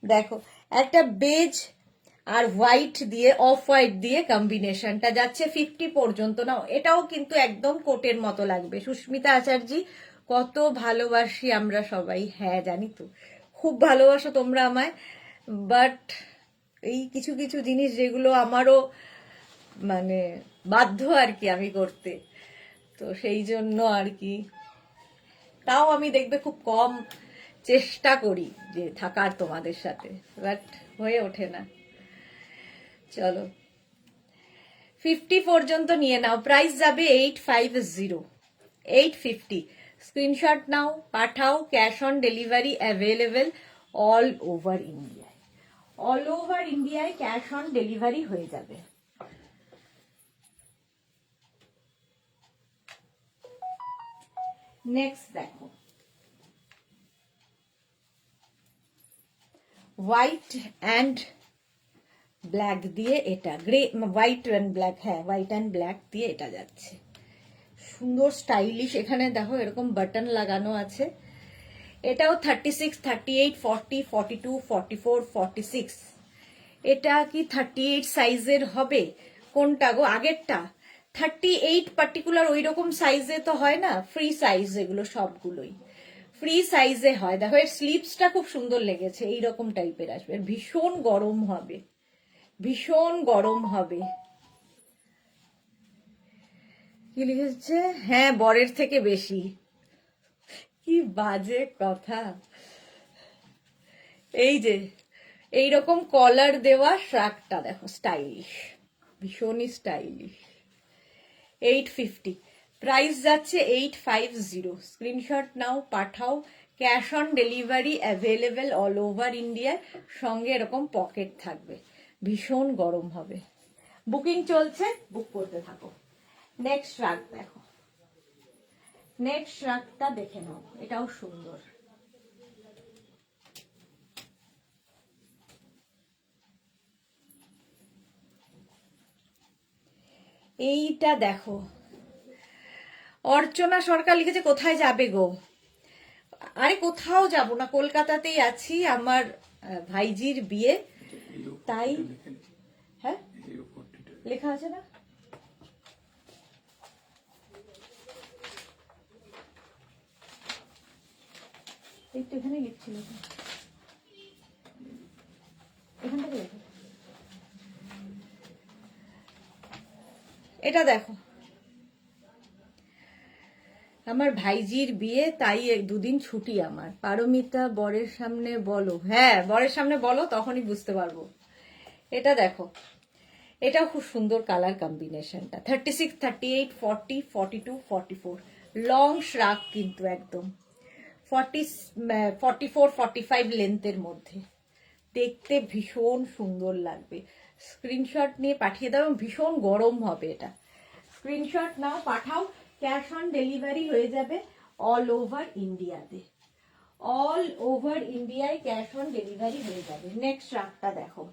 দেখো একটা বেজ আর হোয়াইট দিয়ে, অফ হোয়াইট দিয়ে কম্বিনেশনটা যাচ্ছে 50 পর্যন্ত। না এটাও কিন্তু একদম কোটের মতো লাগবে। সুস্মিতা আচার্যি, কত ভালোবাসি আমরা সবাই। হ্যাঁ জানি তো, খুব ভালোবাসো তোমরা আমায়, বাট এই কিছু কিছু জিনিস যেগুলো আমারও মানে বাধ্য আর কি আমি করতে, তো সেই জন্য আর কি। তাও আমি দেখবে খুব কম চেষ্টা করি যে থাকার তোমাদের সাথে, বাট হয়ে ওঠে না। চলো 50 পর্যন্ত নিয়ে নাও, প্রাইস যাবে 850, 850। স্ক্রিনশট নাও, পাঠাও, cash on delivery available all over ইন্ডিয়ায়। অল ওভার ইন্ডিয়ায় ক্যাশ অন ডেলিভারি হয়ে যাবে। নেক্সট দেখো, হোয়াইট অ্যান্ড ব্ল্যাক দিয়ে এটা, গ্রে হোয়াইট অ্যান্ড ব্ল্যাক, হ্যাঁ হোয়াইট অ্যান্ড ব্ল্যাক দিয়ে এটা যাচ্ছে, সুন্দর স্টাইলিশ। এখানে দেখো এরকম বাটন লাগানো আছে। এটাও 36, 38, 40, 42, 44, 46। এটা কি 38 সাইজের হবে? কোনটা গো? আগেরটা 38 পার্টিকুলার ওই রকম সাইজে তো হয় না, ফ্রি সাইজ, এগুলো সবগুলোই ফ্রি সাইজে হয়। দেখো এর স্লিভসটা খুব সুন্দর লেগেছে, এইরকম টাইপের আসবে। ভীষণ গরম হবে, ভীষণ গরম হবে। কি লিখেছে? হ্যাঁ বরের থেকে বেশি। কি বাজে কথা। এই যে এইরকম কলার দেওয়া শার্টটা দেখো, স্টাইলিশ, ভীষণই স্টাইলিশ। 850, প্রাইস যাচ্ছে 850। স্ক্রিনশট নাও, পাঠাও, cash on delivery available all over India. সঙ্গে এরকম পকেট থাকবে, ভীষণ গরম হবে। বুকিং চলছে, বুক করতে থাকো। নেক্সট শার্ট দেখো, নেক্সট শার্টটা দেখে নাও, এটাও সুন্দর। এইটা দেখো, অর্চনা সরকার লিখেছে কোথায় যাবে গো? আরে কোথাও যাব না, কলকাতাতেই আছি, আমার ভাইজির বিয়ে, তাই। হ্যাঁ লেখা আছে না? এই তো এখানে লিখছিল, এখান থেকে লেখা। এটা দেখো, আমার ভাইজির বিয়ে, তাই দুদিন ছুটি আমার। পারমিতা, বরের সামনে বলো। হ্যাঁ বরের সামনে বলো, তখনই বুঝতে পারবো। এটা দেখো, এটাও খুব সুন্দর কালার কম্বিনেশনটা। 36, 38, 40, 42, 44, লং শ্রাক কিন্তু একদম 44, 45 লেন্থের মধ্যে, দেখতে ভীষণ সুন্দর লাগবে। স্ক্রিনশট নিয়ে পাঠিয়ে দাও, ভীষণ গরম হবে এটা। স্ক্রিনশট নাও, পাঠাও, ক্যাশ অন ডেলিভারি হয়ে যাবে অল ওভার ইন্ডিয়াতে। অল ওভার ইন্ডিয়ায় ক্যাশ অন ডেলিভারি হয়ে যাবে। নেক্সট শার্টটা দেখো,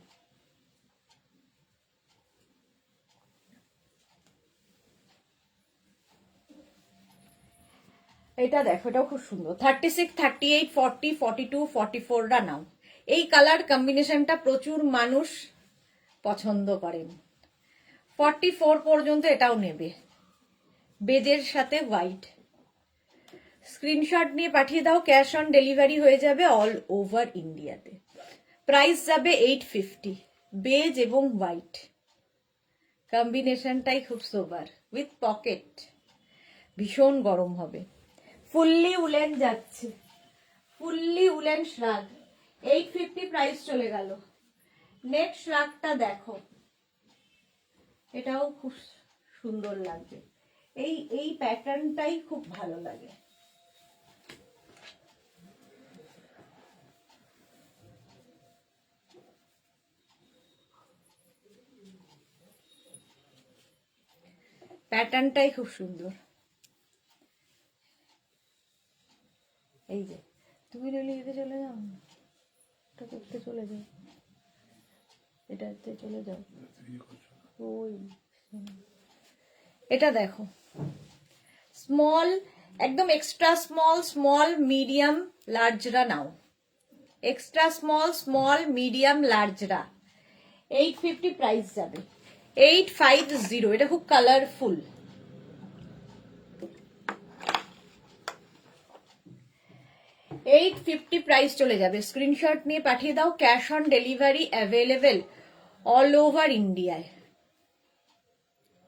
এটা দেখো, এটাও খুব সুন্দর। 36, 38, 40, 42, 44টা নাও। এই কালার কম্বিনেশনটা প্রচুর মানুষ পছন্দ করেন। 44 পর্যন্ত এটাও নেবে, বেজের সাথে হোয়াইট। স্ক্রিনশট নিয়ে পাঠিয়ে দাও, ক্যাশ অন ডেলিভারি হয়ে যাবে অল ওভার ইন্ডিয়াতে। প্রাইস যাবে 850, বেজ এবং হোয়াইট কম্বিনেশনটাই খুব সোবার, উইথ পকেট, ভীষণ গরম হবে। ফুললি উলেন যাচ্ছে, ফুললি উলেন শ্রাগ, 850 প্রাইস চলে গেল। নেক্সট শ্রাগটা দেখো, এটাও খুব সুন্দর লাগবে। এই প্যাটার্নটাই খুব ভালো লাগে। প্যাটার্নটাই খুব সুন্দর। এই যে তুমি নইলে এতে চলে যাও, এটা করতে চলে যাও, এটাতে চলে যাও। ওই এটা দেখো, স্মল একদম এক্সট্রা স্মল, স্মল, মিডিয়াম, লার্জরা নাও। এক্সট্রা স্মল, স্মল, মিডিয়াম, লার্জরা 850 প্রাইস যাবে। 850। এটা খুব কালারফুল। 850 প্রাইস চলে যাবে। স্ক্রিনশট নিয়ে পাঠিয়ে দাও। Cash on delivery available all over ইন্ডিয়ায়।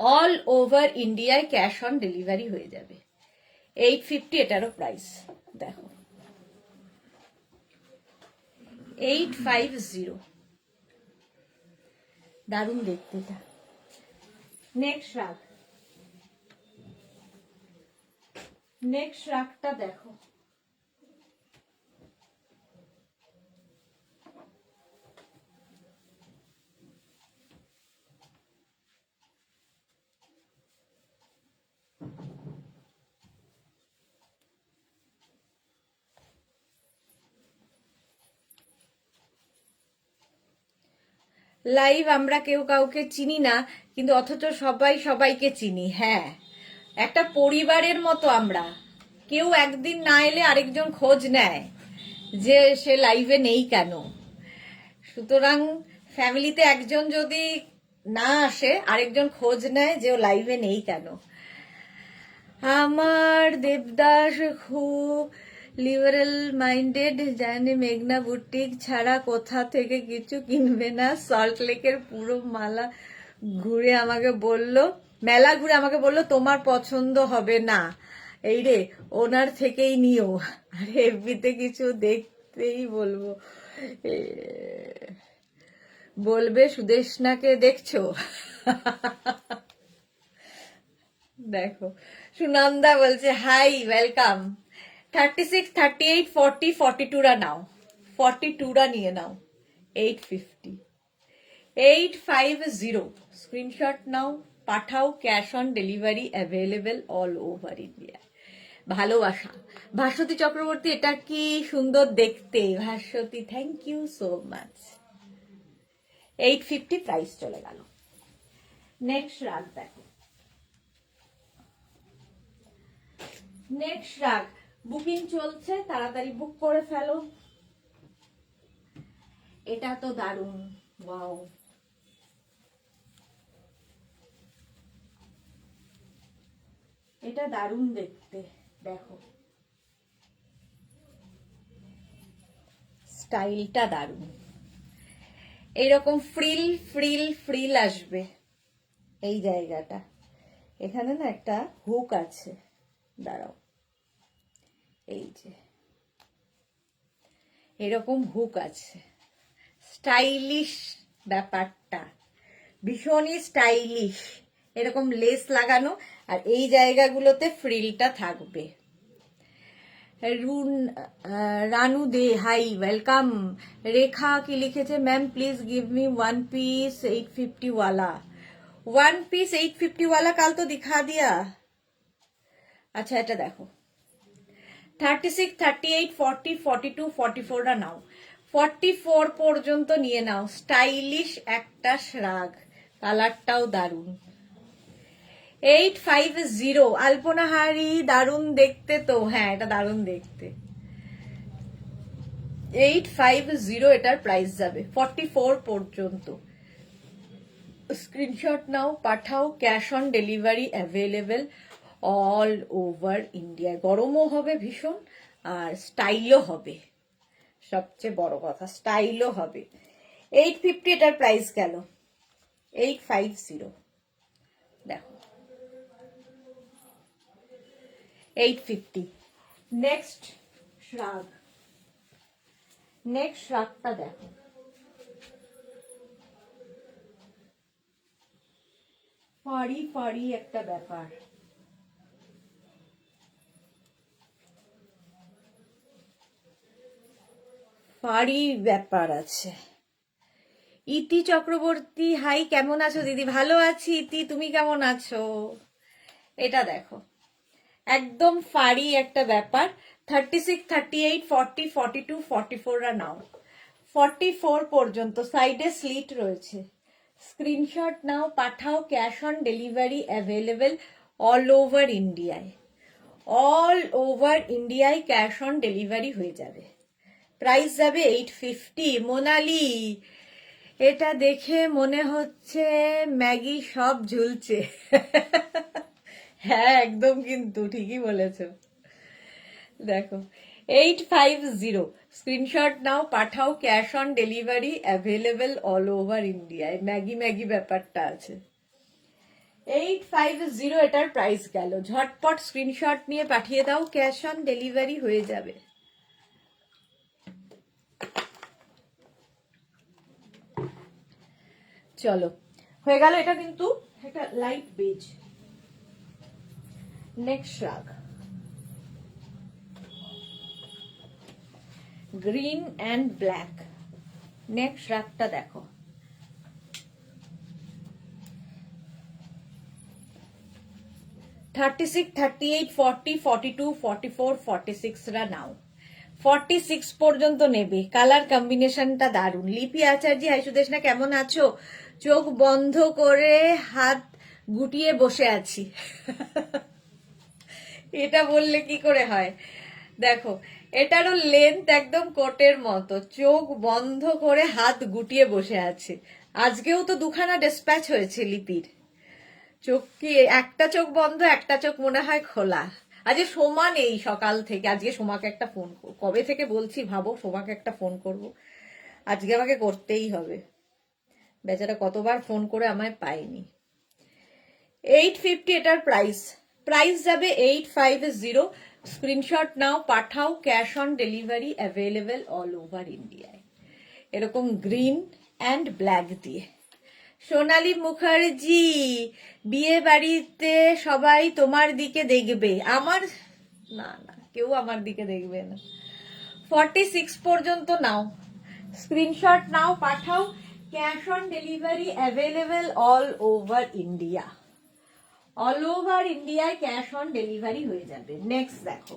অল ওভার ইন্ডিয়ায় ক্যাশ অন ডেলিভারি হয়ে যাবে। 850 এটারও প্রাইস দেখো। 850। দারুণ দেখতে এটা। নেক্সট রাগ, নেক্সট রাগটা দেখো। লাইভ আমরা কেউ কাউকে চিনি না, কিন্তু অথচ সবাই সবাইকে চিনি। হ্যাঁ, একটা পরিবারের মতো আমরা। কেউ একদিন না এলে আরেকজন খোঁজ নেয় যে সে লাইভে নেই কেন। সুতরাং ফ্যামিলিতে একজন যদি না আসে আরেকজন খোঁজ নেয় যে ও লাইভে নেই কেন। আমার দেবদাস খুব লিবারেল মাইন্ডেড, জানে মেঘনা বুটিক ছাড়া কোথা থেকে কিছু কিনবে না। সল্ট লেকের পুরো মেলা ঘুরে আমাকে বলল তোমার পছন্দ হবে না, এই রে ওনার থেকেই নিও। আর এফবিতে কিছু দেখতেই বলবে সুদেশনাকে দেখছো। দেখো সুনন্দা বলছে হাই ওয়েলকাম। 36, 38, 40, 42রা নাও। 42রা নিয়ে নাও। 850। 850 স্ক্রিনশট নাও, পাঠাও। Cash on delivery available all over India. ভালোবাসা। ভাস্বতী চক্রবর্তী, এটা কি সুন্দর দেখতে। Bhaswati, thank you so much. 850 price চলে গেল। নেক্সট রাগ দেখো। নেক্সট রাগ বুকিং চলছে, তাড়াতাড়ি বুক করে ফেলো। এটা তো দারুণ। ওয়াও, এটা দারুণ দেখতে। দেখো স্টাইলটা দারুণ। এইরকম ফ্রিল ফ্রিল ফ্রিল আসবে এই জায়গাটা। এখানে না একটা হুক আছে, দাঁড়াও, এই যে এরকম হুক আছে। স্টাইলিশ ব্যাপারটা, ভীষণই স্টাইলিশ। এরকম লেস লাগানো আর এই জায়গাগুলোতে ফ্রিলটা থাকবে। রানু দে হাই ওয়েলকাম। রেখা কি লিখেছে, ma'am please give me 1 piece 850 वाला। 1 piece 850 वाला কাল তো দিখা দিয়া। আচ্ছা এটা দেখো। 36, 38, 40, 42, 44টা নাও। 44 পর্যন্ত নিয়ে নাও। স্টাইলিশ একটা শ্রাগ, কালারটাও দারুণ। 850 আলপনা হারি, দারুণ দেখতে তো। হ্যাঁ এটা দারুণ দেখতে। 850 এটার প্রাইস যাবে। 44 পর্যন্ত স্ক্রিনশট নাও, পাঠাও। Cash on delivery available all over India. গরমও হবে ভীষণ আর স্টাইলও হবে, সবচেয়ে বড় কথা স্টাইলও হবে। 850 এটার প্রাইস গেল। 850 দেখো। 850। নেক্সট শ্রাগ, নেক্সট শ্রাগটা দেখো। ফাড়ি ফাড়ি একটা ব্যাপার। ফাড়ি ব্যাপার আছে। ইতি চক্রবর্তী হাই, কেমন আছো দিদি? ভালো আছি ইতি, তুমি কেমন আছো? এটা দেখো একদম ফাড়ি একটা ব্যাপার। 36, 38, 40, 42, 44রা নাও। 44 পর্যন্ত সাইডে স্লিট রয়েছে। স্ক্রিনশট নাও, পাঠাও। Cash on delivery available all over ইন্ডিয়ায়। অল ওভার ইন্ডিয়ায় ক্যাশ অন ডেলিভারি হয়ে যাবে। প্রাইস যাবে 850। মোনালি, এটা দেখে মনে হচ্ছে ম্যাগি সব ঝুলছে। হ্যাঁ একদম, কিন্তু ঠিকই বলেছ। দেখো 850, স্ক্রিনশট নাও, পাঠাও, cash on delivery available all over ইন্ডিয়ায়। ম্যাগি ম্যাগি ব্যাপারটা আছে। 850 এটার প্রাইস গেল। ঝটপট স্ক্রিনশট নিয়ে পাঠিয়ে দাও, ক্যাশ অন ডেলিভারি হয়ে যাবে। চলো, হয়ে গেল। এটা কিন্তু একটা light beige. Next shrug, green and black. Next শ্রাগটা দেখো, 36, 38, 40, 42, 44, 46 রা নাও। 46 পর্যন্ত নেবে। কালার কম্বিনেশনটা দারুণ। লিপি আচার্য, হাই সুদেশনা, কেমন আছো? চোখ বন্ধ করে হাত গুটিয়ে বসে আছি। এটা বললে কি করে হয়? দেখো, এটারও লেন্থ একদম কোটের মতো। চোখ বন্ধ করে হাত গুটিয়ে বসে আছে। আজকেও তো দুখানা ডিসপ্যাচ হয়েছে লিপির। চোখ কি একটা চোখ বন্ধ, একটা চোখ মনে হয় খোলা। আজকে সোমা নেই সকাল থেকে। আজকে সোমাকে একটা ফোন, কবে থেকে বলছি ভাবো সোমাকে একটা ফোন করব, আজকে আমাকে করতেই হবে। বেচারা কতবার ফোন করে আমায় পাইনি। 850 এটার প্রাইস। প্রাইস যাবে 850। স্ক্রিনশট নাও, পাঠাও, cash on delivery available all over ইন্ডিয়ায়। এরকম গ্রিন অ্যান্ড ব্ল্যাক দিয়ে। সোনালী মুখার্জি, বিয়ে বাড়িতে সবাই তোমার দিকে দেখবে। আমার না না, কেউ আমার দিকে দেখবে না। 46 পর্যন্ত নাও, স্ক্রিনশট নাও, পাঠাও, cash on delivery available all over India. All over ইন্ডিয়ায় ক্যাশ অন ডেলিভারি হয়ে যাবে। নেক্সট দেখো,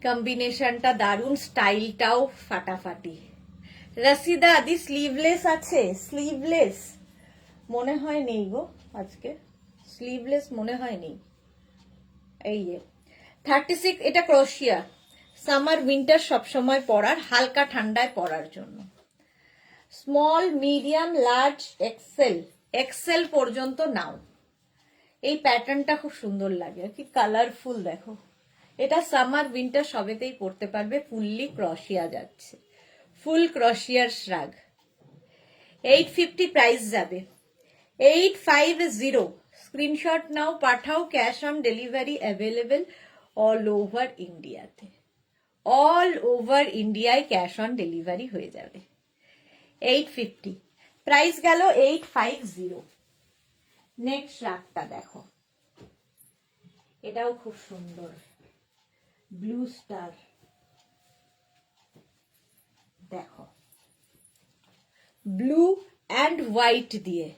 কম্বিনেশনটা দারুণ, স্টাইলটাও ফাটাফাটি। রাশিদা আদি স্লিভলেস আছে? স্লিভলেস মনে হয় নেই গো, আজকে স্লিভলেস মনে হয় নেই। এই 36, এটা ক্রোশিয়া। সামার উইন্টার সবসময় পরার, হালকা ঠান্ডায় পরার জন্য। Small, medium, large, XL. XL পর্যন্ত নাও। এই প্যাটার্নটা খুব সুন্দর লাগে, কি কালারফুল দেখো। এটা সামার উইন্টার সবেতেই পরতে পারবে। ফুললি ক্রশিয়া যাচ্ছে, ফুল ক্রশিয়ার শ্রাগ। 850 প্রাইস যাবে। 850, স্ক্রিনশট নাও, পাঠাও, cash on delivery available all over ইন্ডিয়াতে। অল ওভার ইন্ডিয়ায় ক্যাশ অন ডেলিভারি হয়ে যাবে। 850 প্রাইস গেল। 850। নেক্সট শ্রাগটা দেখো, এটাও খুব সুন্দর, ব্লু স্টার। দেখো, ব্লু অ্যান্ড হোয়াইট দিয়ে।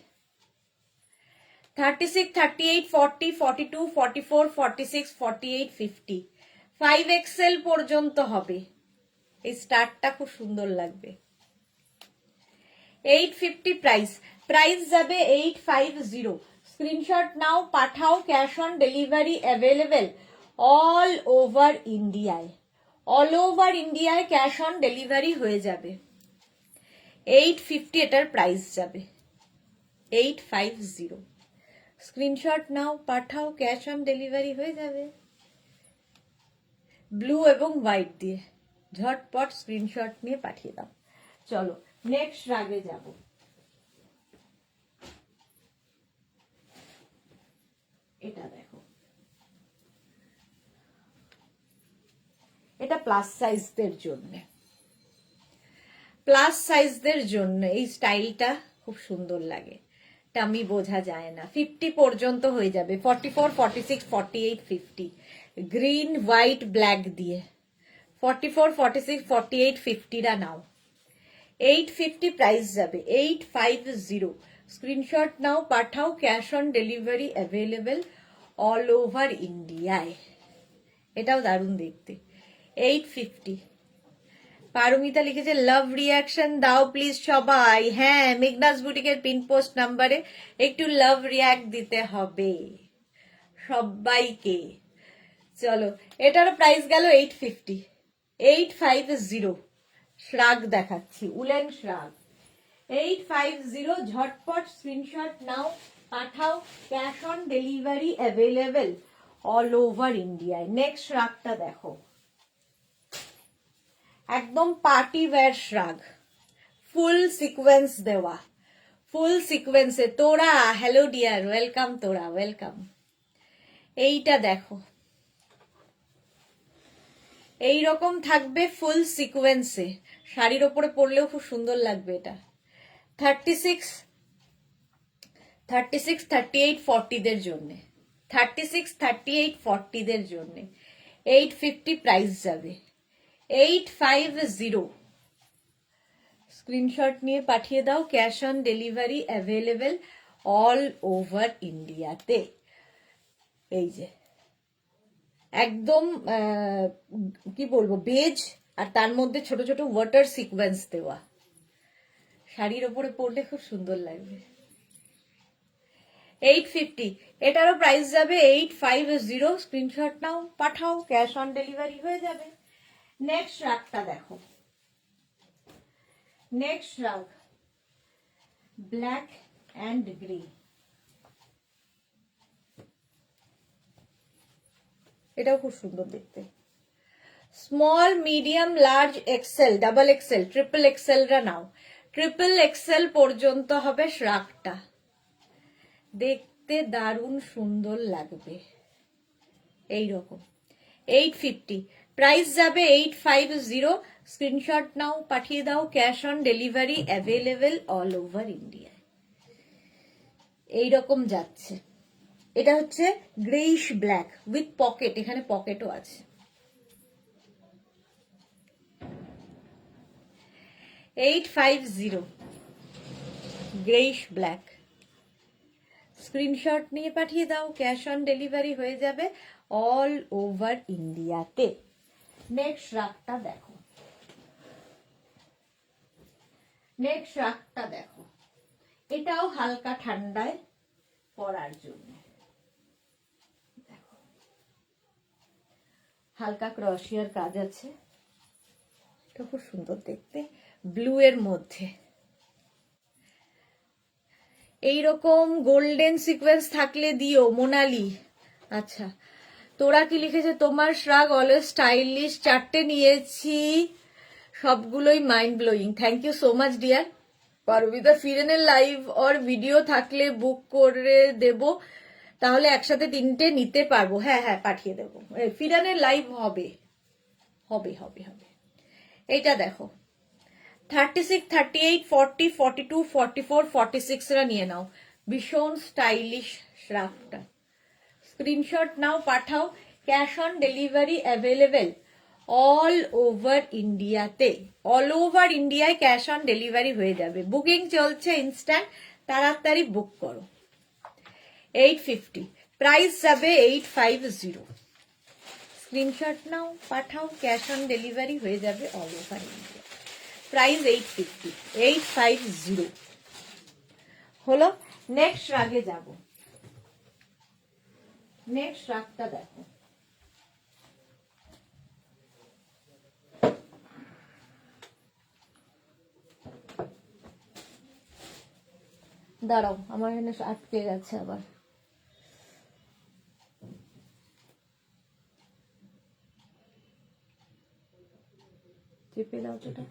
36, 38, 40, 42, 44, 46, 48, 50, 5XL পর্যন্ত হবে। এই স্টারটা খুব সুন্দর লাগবে। 850 প্রাইস। প্রাইস যাবে 850। স্ক্রিনশট নাও, পাঠাও, cash on delivery available all over ইন্ডিয়ায়। অল ওভার ইন্ডিয়ায় ক্যাশ অন ডেলিভারি হয়ে যাবে। 850 এটার প্রাইস যাবে। 850, স্ক্রিনশট নাও, পাঠাও, ক্যাশ অন ডেলিভারি হয়ে যাবে। ব্লু এবং হোয়াইট দিয়ে। ঝটপট স্ক্রিনশট নিয়ে পাঠিয়ে দাও। চলো নেক্সট রাগে যাব। এটা দেখো, এটা প্লাস সাইজদের জন্য। প্লাস সাইজদের জন্য এই স্টাইলটা খুব সুন্দর লাগে। টামি বোঝা যায় না। 50 পর্যন্ত হয়ে যাবে। 44, 46, 48, 50, গ্রিন, হোয়াইট, ব্ল্যাক দিয়ে। 44, 46, 48, 50 রা নাও। 850 প্রাইস যাবে। 850, স্ক্রিনশট নাও, পাঠাও, cash on delivery available all over ইন্ডিয়ায়। এটাও দারুণ দেখতে। 850, পারমিতা লিখেছে লাভ রিয়াকশন দাও প্লিজ সবাই। হ্যাঁ, মেঘনাস বুটিকের পিন পোস্ট নাম্বারে একটু লাভ রিয়াক্ট দিতে হবে সবাইকে। চলো, এটারও প্রাইস গেল 850, 850। শ্রাগ দেখাচ্ছি, উলেন শ্রাগ 850। ঝটপট স্ক্রিনশট নাও, পাঠাও, cash on delivery available all over ইন্ডিয়ায়। নেক্সট শ্রাগটা দেখো, একদম পার্টি ওয়্যার শ্রাগ, ফুল সিকোয়েন্স দেওয়া, ফুল সিকোয়েন্সে। তোরা, হ্যালো ডিয়ার, ওয়েলকাম তোরা, ওয়েলকাম। এইটা দেখো, এই রকম থাকবে ফুল সিকোয়েন্সে, শাড়ির ওপরে পরলেও খুব সুন্দর লাগবে এটা। 36, 38, 40 দের জন্য, 36, 38, 40 দের জন্য 850 প্রাইস যাবে, 850। স্ক্রিনশট নিয়ে পাঠিয়ে দাও, cash on delivery available all over ইন্ডিয়াতে। এই যে একদম কি বলবো, বেজ আর তার মধ্যে ছোট ছোট ওয়াটার সিকোয়েন্স দেওয়া, শাড়ির ওপরে পরলে খুব সুন্দর লাগবে। 850, এটারও প্রাইস যাবে 850। স্ক্রিনশট নাও, পাঠাও, ক্যাশ অন ডেলিভারি হয়ে যাবে। নেক্সট রাগটা দেখো, নেক্সট রাগ ব্ল্যাক অ্যান্ড গ্রে। এটাও খুব সুন্দর দেখতে। Small, medium, large, XL, double XL, triple এক্সেলরা নাও, ট্রিপল এক্সেল পর্যন্ত হবে শ্রাগটা, দেখতে দারুণ সুন্দর লাগবে। এইরকম 850, প্রাইস যাবে 850। স্ক্রিনশট নাও, পাঠিয়ে দাও, cash on delivery available all over India. এইরকম যাচ্ছে। এটা হচ্ছে গ্রেইশ ব্ল্যাক উইথ পকেট, এখানে পকেটও আছে। 850 গ্রেইশ ব্ল্যাক। স্ক্রিনশট নিয়ে পাঠিয়ে দাও, ক্যাশ অন ডেলিভারি হয়ে যাবে অল ওভার ইন্ডিয়াতে। নেক্সট রাগটা দেখো, নেক্সট রাগটা দেখো, এটাও হালকা ঠান্ডায় পরার জন্য। দেখো, হালকা ক্রশিয়ার কাজ আছে, এটা খুব সুন্দর দেখতে, ব্লু এর মধ্যে। এইরকম গোল্ডেন সিকোয়েন্স থাকলে দিও মোনালি। আচ্ছা, তোরা কি লিখেছে, তোমার শ্রাগ অলওয়েজ স্টাইলিশ, 4টে নিয়েছি, সবগুলোই mind blowing. Thank you so much dear. Parbita ফিরেনের লাইভ অর ভিডিও থাকলে বুক করে দেব, তাহলে একসাথে 3টে নিতে পারবো। হ্যাঁ হ্যাঁ, পাঠিয়ে দেবো। ফিরেনের লাইভ হবে হবে হবে হবে। এইটা দেখো, 36, 38, 40, 42, 44, 46 রা নিয়ে নাও, ভীষণ স্টাইলিশ শ্রাগটা। স্ক্রিনশট নাও, পাঠাও, cash on delivery available all over ইন্ডিয়াতে। অল ওভার ইন্ডিয়ায় ক্যাশ অন ডেলিভারি হয়ে যাবে, বুকিং চলছে ইনস্ট্যান্ট, তাড়াতাড়ি বুক করো। 850, প্রাইস যাবে 850। স্ক্রিনশট নাও, পাঠাও, ক্যাশ অন ডেলিভারি হয়ে যাবে অল ওভার ইন্ডিয়া। প্রাইস 850, 850 হলো। নেক্সট রাগে যাব, নেক্সট রাগটা দেখো, দাঁড়াও আমার এখানে আটকে গেছে আবার। চেপে দাও তো,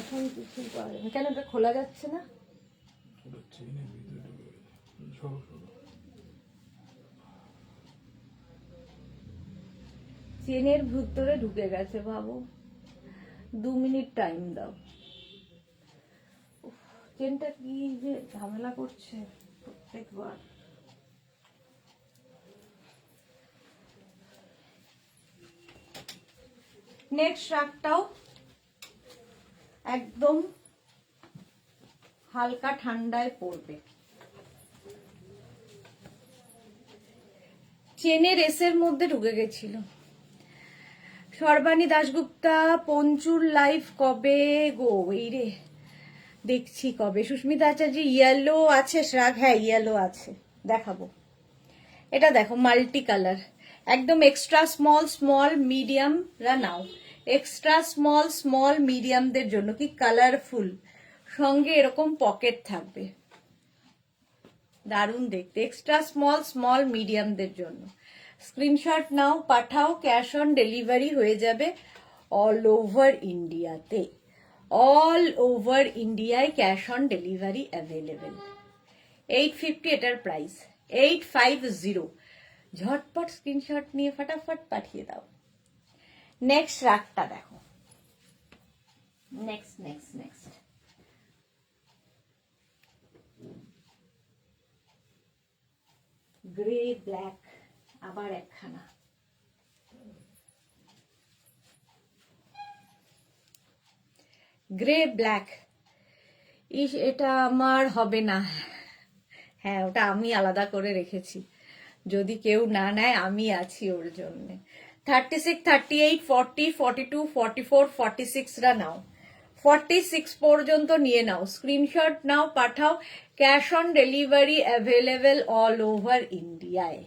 এখন কিছু পারে না কেন, এটা খোলা যাচ্ছে না। চেনের ভিতরে ঢুকে গেছে, ভাবো। 2 মিনিট টাইম দাও। চেনটা কি যে ঝামেলা করছে প্রত্যেকবার। নেক্সট রাগটাও একদম হালকা ঠান্ডায় পড়বে, চেনের এসের মধ্যে ঢুকে গেছিল। সর্বাণী দাশগুপ্তা পঞ্চুর লাইফ কবে গো? এই রে দেখছি কবে। সুস্মিতা আচার্য ইয়েলো আছে শ্রাগ, হ্যাঁ ইয়েলো আছে, দেখাবো। এটা দেখো মাল্টি কালার, একদম এক্সট্রা স্মল স্মল মিডিয়াম রা নাও, এক্সট্রা স্মল স্মল মিডিয়ামদের জন্য, কি কালারফুল, সঙ্গে এরকম পকেট থাকবে, দারুণ দেখতে, এক্সট্রা স্মল স্মল মিডিয়ামদের জন্য। স্ক্রিনশট নাও, পাঠাও, ক্যাশ অন ডেলিভারি হয়ে যাবে অল ওভার ইন্ডিয়াতে, অল ওভার ইন্ডিয়ায় ক্যাশ অন ডেলিভারি অ্যাভেলেবেল। 850 এটার প্রাইস, 850। ঝটপট স্ক্রিনশট নিয়ে ফটাফট পাঠিয়ে দাও। নেক্সট রাগটা দেখো, next next next grey black, আবার একখানা গ্রে ব্ল্যাক। ইস, এটা আমার হবে না, হ্যাঁ ওটা আমি আলাদা করে রেখেছি, যদি কেউ না নেয় আমি আছি ওর জন্য। 36, 38, 40, 42, 44, 46 রা নাও, 46 পর্যন্ত নিয়ে নাও, স্ক্রিনশট নাও, পাঠাও, cash on delivery available all over ইন্ডিয়ায়।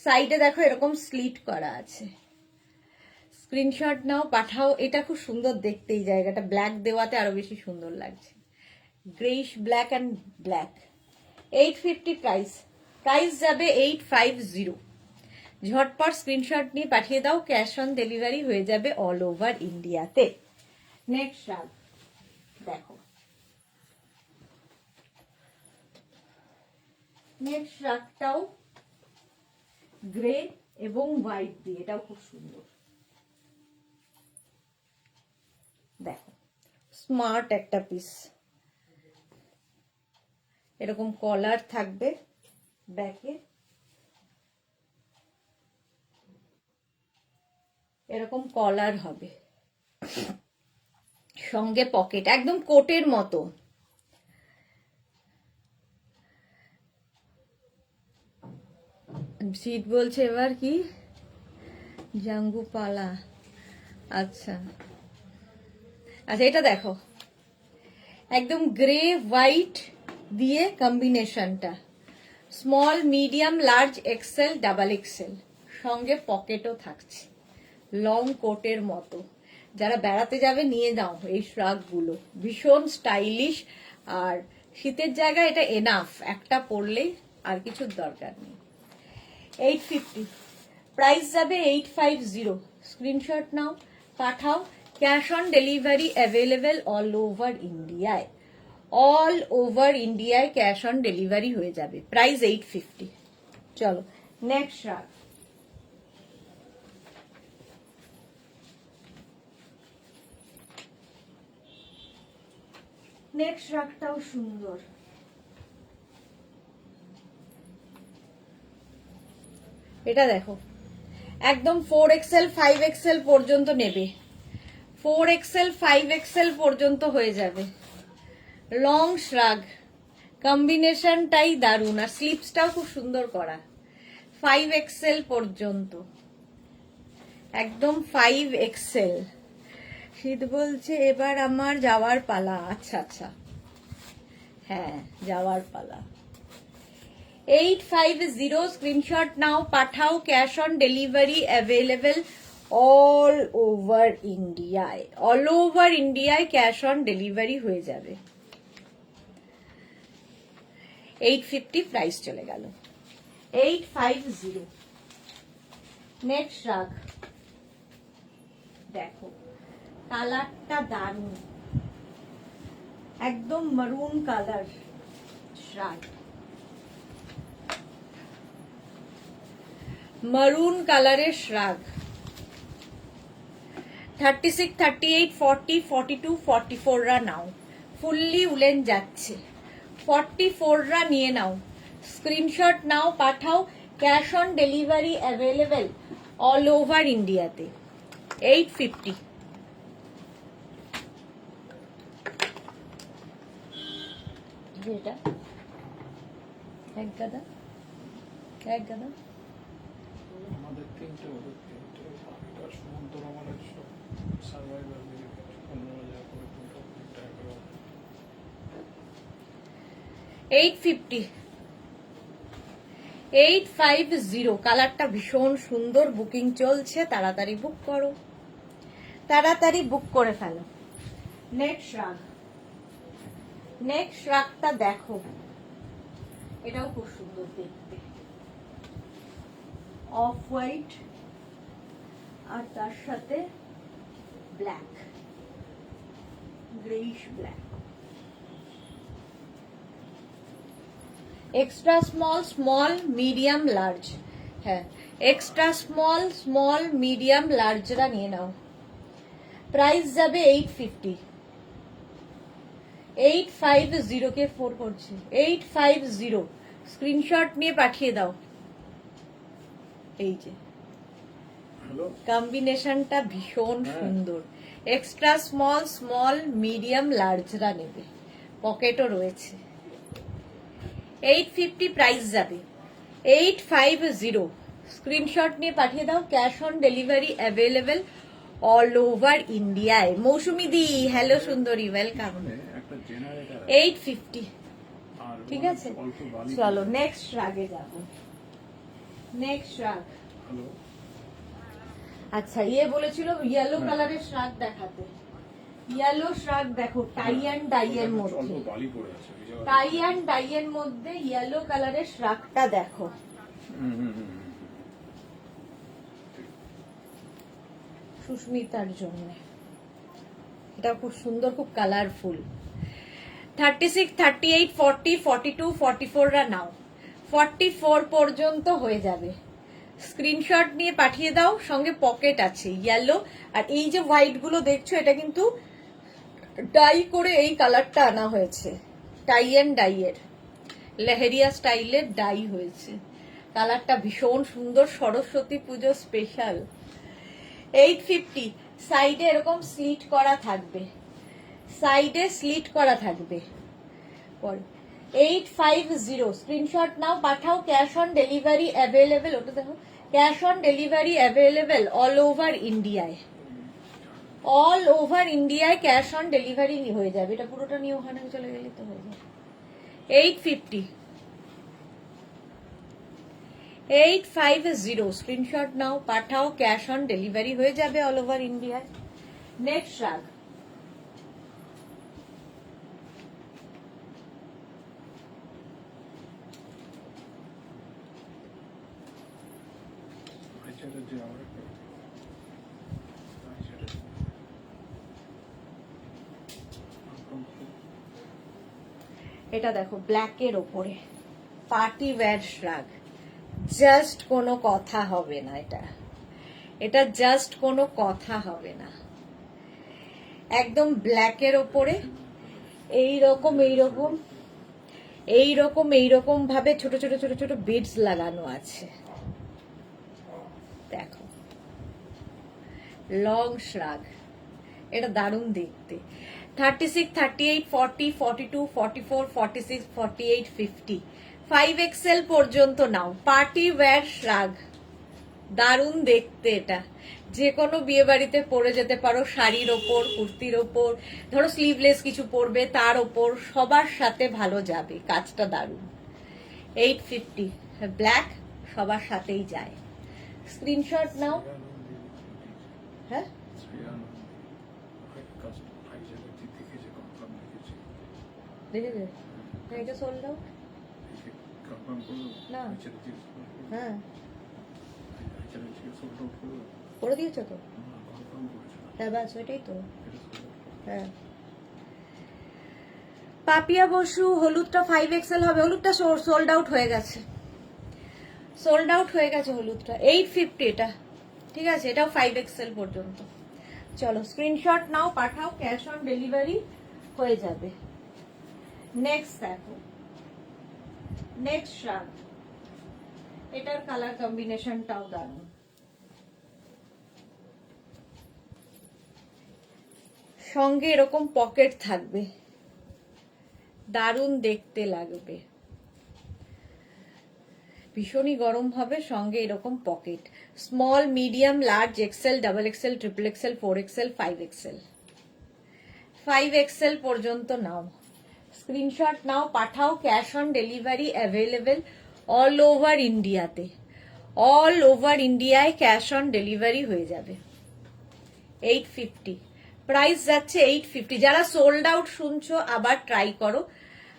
সাইডে দেখো এরকম স্লিট করা আছে, স্ক্রিনশট নাও, পাঠাও। এটা খুব সুন্দর দেখতে, এই জায়গাটা ব্ল্যাক দেওয়াতে আরো বেশি সুন্দর লাগছে, greyish black and black. 850 price, price যাবে 850। ঝটপট স্ক্রিনশট নিয়ে পাঠিয়ে দাও, ক্যাশ অন ডেলিভারি হয়ে যাবে অল ওভার ইন্ডিয়াতে। নেক্সট রাগ দেখো, নেক্সট রাগটাও গ্রে এবং হোয়াইট দিয়ে, এটাও খুব সুন্দর, দেখো স্মার্ট একটা পিস, এরকম কলার থাকবে ব্যাকে, এরকম কলার হবে, সঙ্গে পকেট, একদম কোটের মতো। শীত বলছে এবার কি জাঙ্গুপালা, আচ্ছা আচ্ছা, এটা দেখো একদম গ্রে হোয়াইট দিয়ে কম্বিনেশনটা, small medium large XL double Excel, সঙ্গে পকেটও থাকছে, লং কোটের মতো। যারা বেড়াতে যাবে নিয়ে যাও এই শ্রাগগুলো, ভীষণ স্টাইলিশ, আর শীতের জায়গায় এটা এনাফ, একটা পরলেই আর কিছুর দরকার নেই। 850 প্রাইস যাবে 850। স্ক্রিনশট নাও, পাঠাও, cash on delivery available all over ইন্ডিয়ায়, অল ওভার ইন্ডিয়ায় ক্যাশ অন ডেলিভারি হয়ে যাবে, প্রাইস 850। চলো নেক্সট রাগ, নেক্সট রাগটাও সুন্দর, এটা দেখো একদম 4XL 5XL পর্যন্ত নেবে, 4XL 5XL পর্যন্ত হয়ে যাবে, লং শ্রাগ, কম্বিনেশনটাই দারুণ, আর স্লিপসটাও খুব সুন্দর করা, 5XL পর্যন্ত, একদম 5XL। শীত বলছে এবার আমার যাওয়ার পালা, আচ্ছা আচ্ছা, হ্যাঁ যাওয়ার পালা। 850 স্ক্রিনশট নাও, পাঠাও, cash on delivery available all over ইন্ডিয়ায়, অল ওভার ইন্ডিয়ায় ক্যাশ অন ডেলিভারি হয়ে যাবে। 850 প্রাইস চলে গেল, 850। নেক্সট রাগ দেখো, কালারটা দারুণ, একদম মারুন কালার শ্রাগ, মারুন কালারের শ্রাগ। 36, 38, 40, 42, 44 রা নাও, ফুললি উলেন যাচ্ছে, 44 রা নিয়ে নাও, স্ক্রিনশট নাও, পাঠাও, cash on delivery available all over ইন্ডিয়াতে। 850। যেটা এক গাদা, এক গাদা আমাদের তিনটে, ওদের তিনটে, বাকিটা সমুদ্র আমার 850 850 কালারটা ভীষণ সুন্দর, বুকিং চলছে, তাড়াতাড়ি বুক করো, তাড়াতাড়ি বুক করে ফেলো। নেক্সট শ্রাগটা দেখো, এটাও খুব সুন্দর দেখতে, অফ হোয়াইট আর তার সাথে black, greyish black. Extra small, small, medium, large. হ্যাঁ, এক্সট্রা স্মল, স্মল, মিডিয়াম, লার্জরা নিয়ে নাও। প্রাইস যাবে 850। 850 কে 4 করছে, 850। স্ক্রিনশট নিয়ে পাঠিয়ে দাও। এই যে কম্বিনেশনটা ভীষণ সুন্দর। এক্সট্রা স্মল, স্মল, মিডিয়াম, লার্জরা নেবে, পকেটও রয়েছে। 850 প্রাইস যাবে, 850। স্ক্রিনশট নিয়ে পাঠিয়ে দাও। Cash on delivery available all over ইন্ডিয়ায়। মৌসুমি দি, হ্যালো সুন্দরী, ওয়েলকাম। 850, ঠিক আছে। চলো নেক্সট রাগে যাব। নেক্সট রাগ, আচ্ছা ইয়ে বলেছিল ইয়েলো কালারের শ্রাগ দেখাতে। ইয়েলো শ্রাগ দেখো, টাই অ্যান্ড ডাই এর মধ্যে, টাই অ্যান্ড ডাই এর মধ্যে ইয়েলো কালারের শ্রাগটা দেখো। সুস্মিতার জন্য এটা খুব সুন্দর, খুব কালারফুল। 36, 38, 40, 42, 44 রা নাও, 44 পর্যন্ত হয়ে যাবে। স্ক্রিনশট নিয়ে পাঠিয়ে দাও, সঙ্গে পকেট আছে ইয়েলো। আর এই যে হোয়াইট গুলো দেখছো, এটা কিন্তু ডাই করে এই কালারটা আনা হয়েছে, টাই অ্যান্ড ডাই এর, লেহেরিয়া স্টাইলের ডাই হয়েছে। কালারটা ভীষণ সুন্দর, সরস্বতী পুজো স্পেশাল। 850। সাইডে এরকম স্লিট করা থাকবে, সাইডে স্লিট করা থাকবে। 850। স্ক্রিনশট নাও, পাঠাও। ক্যাশ অন ডেলিভারি অ্যাভেলেবেল, ওটা দেখো, cash on delivery available all over ইন্ডিয়ায়। অল ওভার ইন্ডিয়ায় ক্যাশ অন ডেলিভারি হয়ে যাবে। এটা পুরোটা নিয়ে ওখানে চলে গেলে তো হয়ে যাবে। 850। 850। স্ক্রিনশট নাও, পাঠাও। ক্যাশ অন ডেলিভারি হয়ে যাবে অল ওভার ইন্ডিয়ায়। নেক্সট রাগ, এটা দেখো ব্ল্যাকের ওপরে পার্টি ওয়্যার শ্রাগ। জাস্ট কোনো কথা হবে না, এটা জাস্ট কোনো কথা হবে না। একদম ব্ল্যাকের ওপরে এইরকম এইরকম এইরকম এইরকম ভাবে ছোট ছোট ছোট ছোট বিডস লাগানো আছে, দেখো। লং শ্রাগ, এটা দারুণ দেখতে। 36, 38, 40, 42, 44, 46, 48, 50, 5XL পর্যন্ত নাও। পার্টি ওয়্যার শ্রাগ, দারুণ দেখতে। এটা যে কোনো বিয়ে বাড়িতে পরে যেতে পারো, শাড়ির ওপর, কুর্তির ওপর, ধরো স্লিভলেস কিছু পরবে তার ওপর, সবার সাথে ভালো যাবে, কাজটা দারুণ। 850, ব্ল্যাক সবার সাথেই যায়। স্ক্রিনশট নাও। হ্যাঁ, দেখেছে, এটা সোল্ড আউট না? হ্যাঁ, করে দিয়েছো তো? হ্যাঁ ব্যাস, ওইটাই তো। হ্যাঁ, পাপিয়া বসু, হলুদটা 5XL হবে। হলুদটা সোল্ড আউট হয়ে গেছে, সোল্ড আউট হয়ে গেছে হলুদটা। 850 এটা, ঠিক আছে। এটাও 5XL পর্যন্ত। চলো স্ক্রিনশট নাও, পাঠাও। ক্যাশ অন ডেলিভারি হয়ে যাবে। নেক্সট দেখো, নেক্সট শার্ট, এটার কালার কম্বিনেশনটাও দারুণ। সঙ্গে এরকম পকেট থাকবে, দারুণ দেখতে লাগবে, ভীষণই গরম হবে, সঙ্গে এরকম pocket, small medium large XL double XL triple XL 4XL 5XL 5XL পর্যন্ত নাও, স্ক্রিনশট নাও, পাঠাও। Cash on delivery available all over ইন্ডিয়াতে, অল ওভার ইন্ডিয়ায় ক্যাশ অন ডেলিভারি হয়ে যাবে। 850 প্রাইস যাচ্ছে 850। যারা সোল্ড আউট শুনছো আবার ট্রাই করো,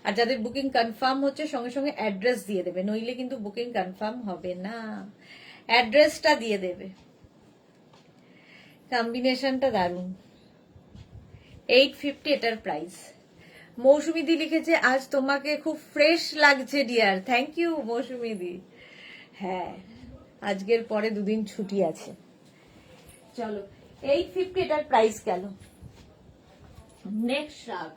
আর যাদের বুকিং কনফার্ম হচ্ছে সঙ্গে সঙ্গে অ্যাড্রেস দিয়ে দেবে, নইলে কিন্তু বুকিং কনফার্ম হবে না। অ্যাড্রেসটা দিয়ে দেবে। কম্বিনেশনটা দারুণ। 850 এটার প্রাইস। মৌসুমি দি লিখেছে আজ তোমাকে খুব ফ্রেশ লাগছে ডিয়ার। থ্যাংক ইউ মৌসুমি দি। হ্যাঁ, আজকের পরে দুদিন ছুটি আছে। চলো 850 এটার প্রাইস গেল। Next shrug,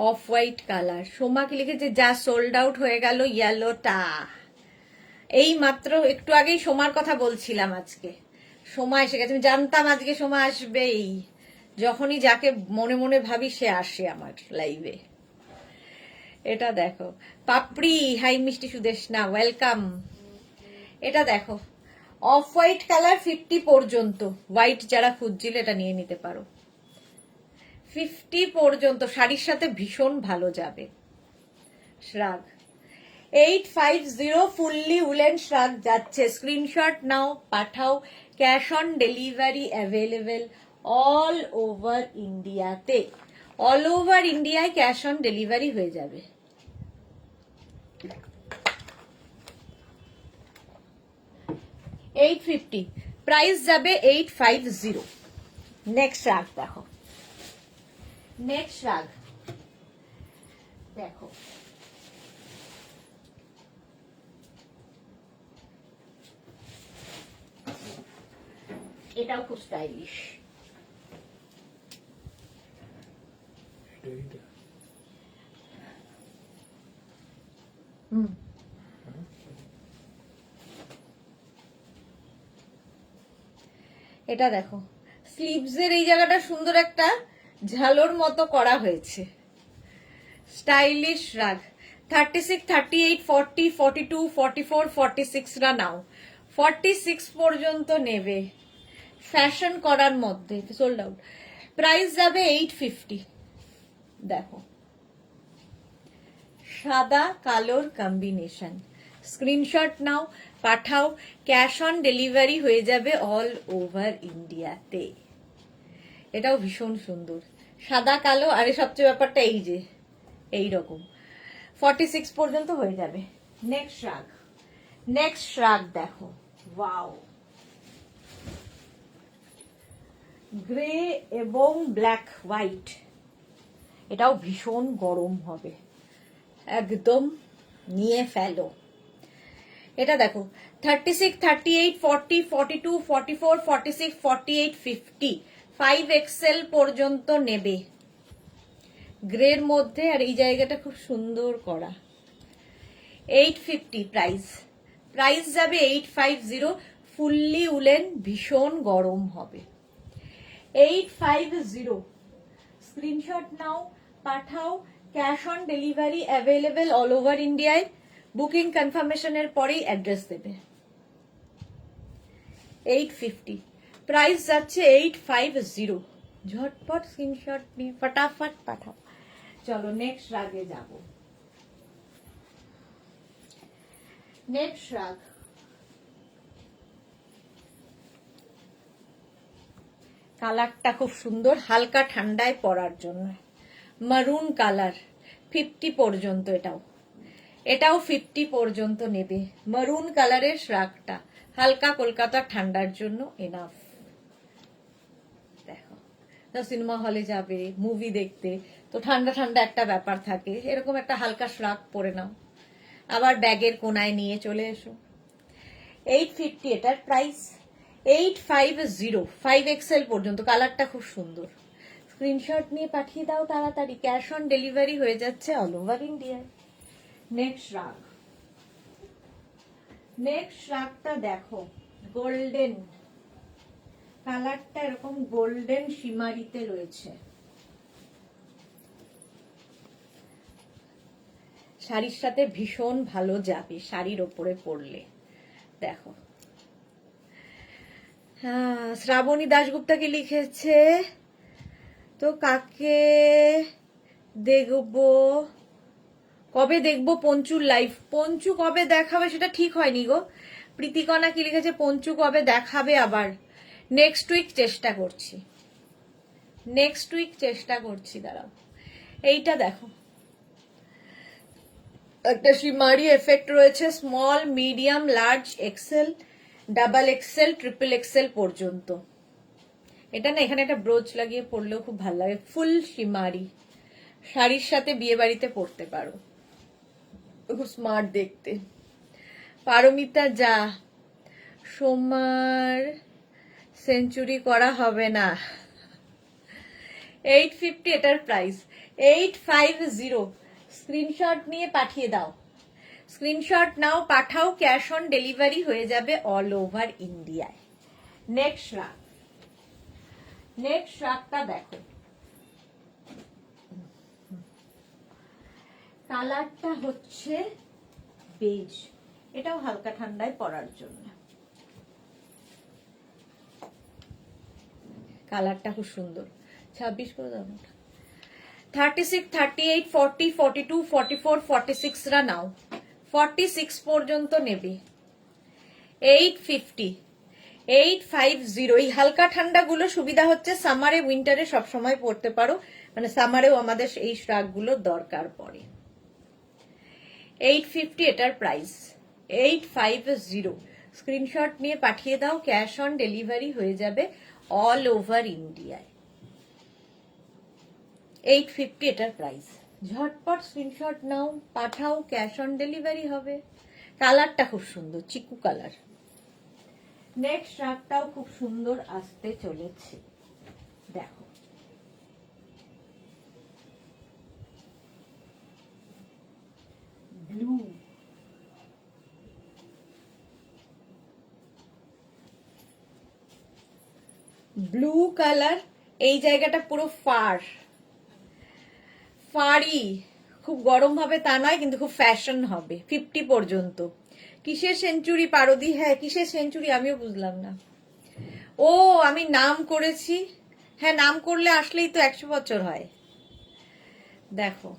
off white colour. সোমাকে লিখেছে যা সোল্ড আউট হয়ে গেল ইয়েলোটা। এই মাত্র একটু আগেই সোমার কথা বলছিলাম, আজকে সোমা এসে গেছে। আমি জানতাম আজকে সোমা আসবেই, যখনই যাকে মনে মনে ভাবি সে আসে আমার লাইভে। এটা দেখো পাপড়ি, হাই মিষ্টি সুদেশনা, ওয়েলকাম। এটা দেখো অফ হোয়াইট কালার 50 পর্যন্ত, হোয়াইট যারা খুঁজছিল এটা নিয়ে নিতে পারো। 50 পর্যন্ত শাড়ির সাথে ভীষণ ভালো যাবে। শ্রাগ 850 ফুললি উলেন শ্রাগ যাচ্ছে। স্ক্রিনশট নাও, পাঠাও। Cash on delivery available all over ইন্ডিয়াতে, অল ওভার ইন্ডিয়ায় ক্যাশ অন ডেলিভারি হয়ে যাবে। $850 প্রাইস যাবে 850। নেক্সট রাগ দেখো, নেক্সট রাগ দেখো, এটাও খুব স্টাইলিশ। এটা দেখো স্লিভসের এই জায়গাটা সুন্দর একটা ঝালোর মতো করা হয়েছে, স্টাইলিশ রাগ। 36, 38, 40, 42, 44, 46 রা নাও। 46 পর্যন্ত নেবে, ফ্যাশন করার মধ্যে সোল্ড আউট। প্রাইস যাবে 850। দেখো সাদা কালোর কম্বিনেশন। স্ক্রিনশট নাও, পাঠাও। ক্যাশ অন ডেলিভারি হয়ে যাবে অল ওভার ইন্ডিয়াতে। এটাও ভীষণ সুন্দর, সাদা কালো। আর সবচেয়ে ব্যাপারটা এই যে এইরকম 46 পর্যন্ত হয়ে যাবে। নেক্সট শ্রাগ, নেক্সট শ্রাগ দেখো, ওয়াও, গ্রে এবং ব্ল্যাক হোয়াইট। এটাও ভীষণ গরম হবে, একদম নিয়ে ফেলো। এটা দেখো 36, 38, 40, 42, 44, 46, 48, 50 5XL পর্যন্ত নেবে, গ্রের মধ্যে। আর এই জায়গাটা খুব সুন্দর করা। 850 প্রাইস, প্রাইস যাবে 850। ফুললি উলেন, ভীষণ গরম হবে। 850 স্ক্রিনশট নাও, পাঠাও। Cash on delivery available all over ইন্ডিয়ায়। বুকিং কনফার্মেশনের পরেই অ্যাড্রেস দেবে। 850 প্রাইস যাচ্ছে 850। ঝটপট স্ক্রিনশট নিয়ে ফটাফট পাঠাও। চলো নেক্সট রাগে যাব। নেক্সট রাগ, কালারটা খুব সুন্দর, হালকা ঠান্ডায় পরার জন্য। মারুন কালার 50 পর্যন্ত, এটাও এটাও 50 পর্যন্ত নেবে। মারুন কালারের শ্রাগটা হালকা কলকাতা ঠান্ডার জন্য এনাফ। দেখো সিনেমা হলে যাবে, মুভি দেখতে, তো ঠান্ডা ঠান্ডা একটা ব্যাপার থাকে, এরকম একটা হালকা শ্রাগ পরে নাও, আবার ব্যাগের কোনায় নিয়ে চলে এসো। 850 এটার প্রাইস। 850 5XL পর্যন্ত। কালারটা খুব সুন্দর, স্ক্রিনশট নিয়ে পাঠিয়ে দাও তাড়াতাড়ি। ক্যাশ অন ডেলিভারি হয়ে যাচ্ছে অল ওভার ইন্ডিয়ায়। নেক্সট রাগ, নেক্সট রাগটা দেখো, গোল্ডেন কালারটা এরকম গোল্ডেন শিমারিতে রয়েছে। শাড়ির সাথে ভীষণ ভালো যাবে, শাড়ির ওপরে পরলে। দেখো, শ্রাবণী দাশগুপ্তাকে লিখেছে, তো কাকে দেখবো, কবে দেখবো পঞ্চুর লাইভ? পঞ্চু কবে দেখাবে সেটা ঠিক হয়নি গো। প্রীতিকণা কি লিখেছে, পঞ্চু কবে দেখাবে আবার? নেক্সট উইক চেষ্টা করছি, নেক্সট উইক চেষ্টা করছি, দাঁড়াও। এইটা দেখো, একটা শিমারি এফেক্ট রয়েছে, small, medium, large, XL, double XL, triple XL পর্যন্ত। এটা না এখানে একটা ব্রোচ লাগিয়ে পরলেও খুব ভালো লাগে, ফুল শিমারি। শাড়ির সাথে বিয়ে বাড়িতে পরতে পারো, খুব স্মার্ট দেখতে। পারমিতা যা, সোমার সেঞ্চুরি করা হবে না। 850 এটার প্রাইস, 850। স্ক্রিনশট নিয়ে পাঠিয়ে দাও, স্ক্রিনশট নাও, পাঠাও, ক্যাশ অন ডেলিভারি হয়ে যাবে অল ওভার ইন্ডিয়ায়। নেক্সট রাগ, নেক্সট রাগটা দেখো, কালারটা হচ্ছে বেজ, এটাও হালকা ঠান্ডায় পরার জন্য। কালারটা খুব সুন্দর। 26 করে দাও, 36, 38, 40, 42, 44, 46 রা নাও, 46 পর্যন্ত নেবে। 850, 850। এই হালকা ঠান্ডা গুলো সুবিধা হচ্ছে সামারে, উইন্টারে সবসময় পরতে পারো, মানে সামারেও আমাদের এই শ্রাগগুলো দরকার পড়ে। 850 এটার প্রাইস, 850। স্ক্রিনশট নিয়ে পাঠিয়ে দাও, ক্যাশ অন ডেলিভারি হয়ে যাবে অল ওভার ইন্ডিয়ায়। 850 এটার প্রাইস, ঝটপট স্ক্রিনশট নাও, পাঠাও, ক্যাশ অন ডেলিভারি হবে। কালারটা খুব সুন্দর, চিকু কালার। নেক্সট শার্টটাও খুব সুন্দর আসতে চলেছে, দেখো। ব্লু, ব্লু কালার, এই জায়গাটা পুরো ফাড়ি, খুব গরম হবে তা নয়, কিন্তু খুব ফ্যাশন হবে। 50 পর্যন্ত। কিসের সেঞ্চুরি পারদি? হ্যাঁ, কিসের সেঞ্চুরি আমিও বুঝলাম না। ও, আমি নাম করেছি। হ্যাঁ, নাম করলে আসলেই তো 100 বছর হয়। দেখো,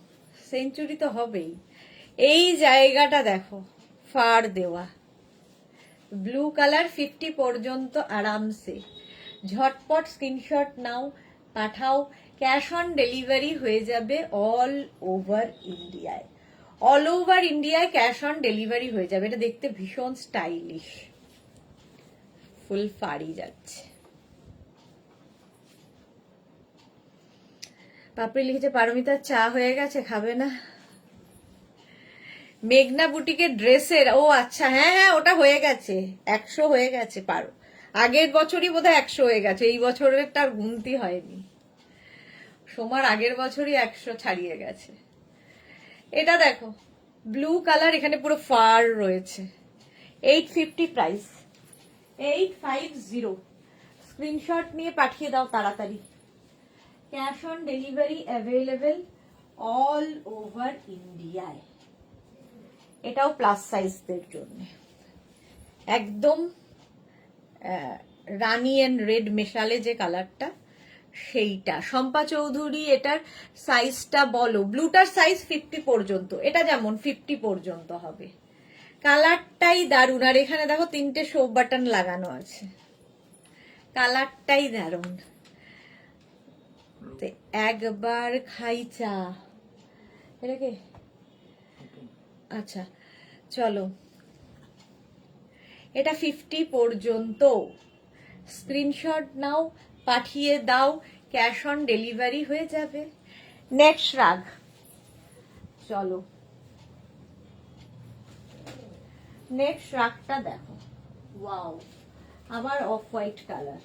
সেঞ্চুরি তো হবেই। এই জায়গাটা দেখো, ফার দেওয়া, ব্লু কালার, 50 পর্যন্ত আরামসে। ঝটপট স্ক্রিনশট নাও, পাঠাও, ক্যাশ অন ডেলিভারি হয়ে যাবে অল ওভার ইন্ডিয়ায়। অল ওভার ইন্ডিয়ায় ক্যাশ অন ডেলিভারি হয়ে যাবে। এটা দেখতে ভীষণ স্টাইলিশ, ফুল ফাড়ি যাচ্ছে। পাপড়ি লিখেছে, পারমিতার চা হয়ে গেছে, খাবে না? মেঘনা বুটিকের ড্রেসের, ও আচ্ছা, হ্যাঁ হ্যাঁ, ওটা হয়ে গেছে, 100 হয়ে গেছে। পারো, আগের বছরই বোধহয় 100 হয়ে গেছে, এই বছরের তার গুনতি হয়নি। সোমার আগের বছরই 100 ছাড়িয়ে গেছে। এটা দেখো, ব্লু কালার, এখানে পুরো ফার রয়েছে। 850 প্রাইস, 850। স্ক্রিনশট নিয়ে পাঠিয়ে দাও তাড়াতাড়ি। Cash on delivery available all over ইন্ডিয়ায়। এটাও প্লাস সাইজদের জন্য, একদম রানি এন্ড রেড মেশালে যে কালারটা, সেইটা। শম্পা চৌধুরী, এটার সাইজটা বলো। ব্লুটার সাইজ 50 পর্যন্ত, এটা যেমন 50 পর্যন্ত হবে। কালারটাই দারুণ, আর এখানে দেখো 3টে শো বাটন লাগানো আছে, কালারটাই দারুণ। একবার খাই চা, এটাকে আচ্ছা চলো, এটা 50 পর্যন্ত। স্ক্রিনশট নাও, পাঠিয়ে দাও, ক্যাশ অন ডেলিভারি হয়ে যাবে। নেক্সট রাগ, চলো নেক্সট রাগটা দেখো। ওয়াও, আবার off white colour,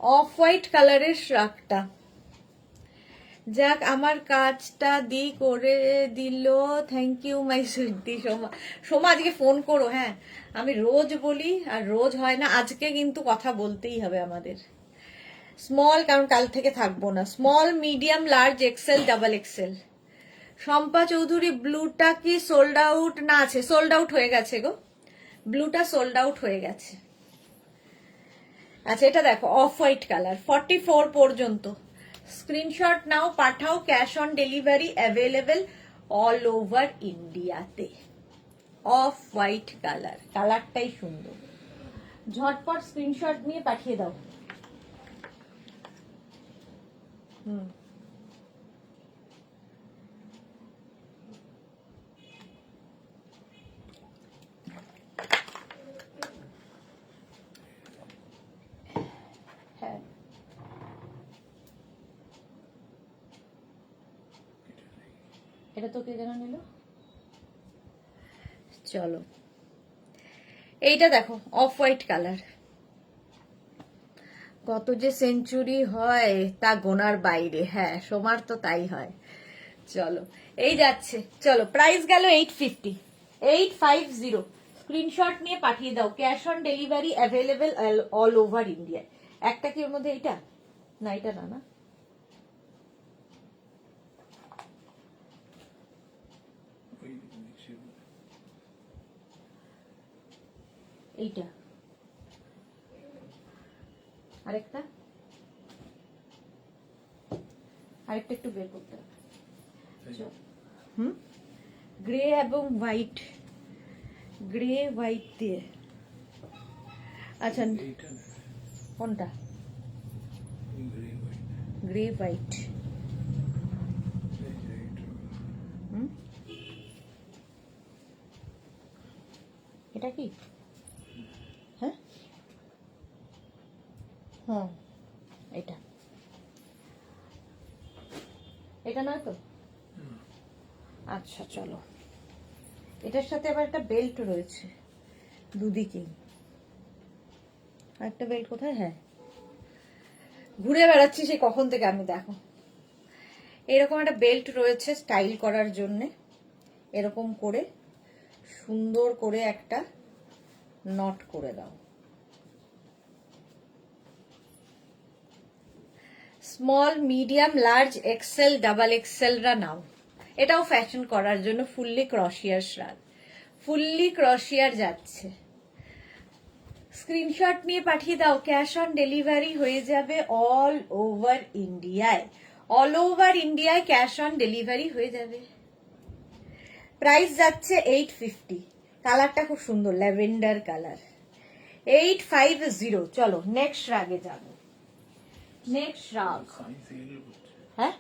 off white কালারের রাগটা। যাক আমার কাজটা করে দিল, thank you my sweetie. Soma, Soma আজকে ফোন করো। হ্যাঁ, আমি রোজ বলি আর রোজ হয় না, আজকে কিন্তু কথা বলতেই হবে আমাদের। স্মল, কারণ কাল থেকে থাকবো না। Small, medium, large, XL, double XL. Shampa Chowdhury, ব্লুটা কি সোল্ড আউট না আছে? সোল্ড আউট হয়ে গেছে গো, ব্লুটা সোল্ড আউট হয়ে গেছে। আচ্ছা, এটা দেখো অফ হোয়াইট কালার, 44 পর্যন্ত। স্ক্রিনশট নাও, পাঠাও, cash on delivery available all over ইন্ডিয়াতে। অফ হোয়াইট কালার, কালারটাই সুন্দর। ঝটপট স্ক্রিনশট নিয়ে পাঠিয়ে দাও। হ্যাঁ, এটা তো কে যেন নিল। চলো, এইটা দেখো অফ হোয়াইট কালার। কত যে সেঞ্চুরি হয় তা গোনার বাইরে। হ্যাঁ, সোমার তো তাই হয়। চলো, এই যাচ্ছে। চলো, প্রাইস গেল 850, 850। স্ক্রিনশট নিয়ে পাঠিয়ে দাও, cash on delivery available all over India. একটা কি ওর মধ্যে? এইটা না, এটা না, না এইটা, আরেকটা, আরেকটা একটু বের করতে হবে। গ্রে এবং হোয়াইট, গ্রে হোয়াইট দিয়ে। আচ্ছা, কোনটা? Grey white. এটা কি? হ্যাঁ, হ্যাঁ, এটা, এটা নয় তো? আচ্ছা, চলো। এটার সাথে আবার একটা বেল্ট রয়েছে দুদিকেই। একটা বেল্ট কোথায়? হ্যাঁ, ঘুরে বেড়াচ্ছি সেই কখন থেকে আমি। দেখো, এরকম একটা বেল্ট রয়েছে স্টাইল করার জন্য। এরকম করে সুন্দর করে একটা নট করে দাও। Small, medium, large, XL, double এক্সেলরা নাও। এটাও ফ্যাশন করার জন্য ফুললি ক্রশিয়ার শ্রাগ, ফুললি ক্রশিয়ার যাচ্ছে। স্ক্রিনশট নিয়ে পাঠিয়ে দাও, ক্যাশ অন ডেলিভারি হয়ে যাবে অল ওভার ইন্ডিয়ায়। অল ওভার ইন্ডিয়ায় ক্যাশ অন ডেলিভারি হয়ে যাবে। প্রাইস যাচ্ছে 850। কালারটা খুব সুন্দর, ল্যাভেন্ডার কালার। 850। চলো, নেক্সট রাগে যাব। নেক্সট রাগ, হ্যাঁ,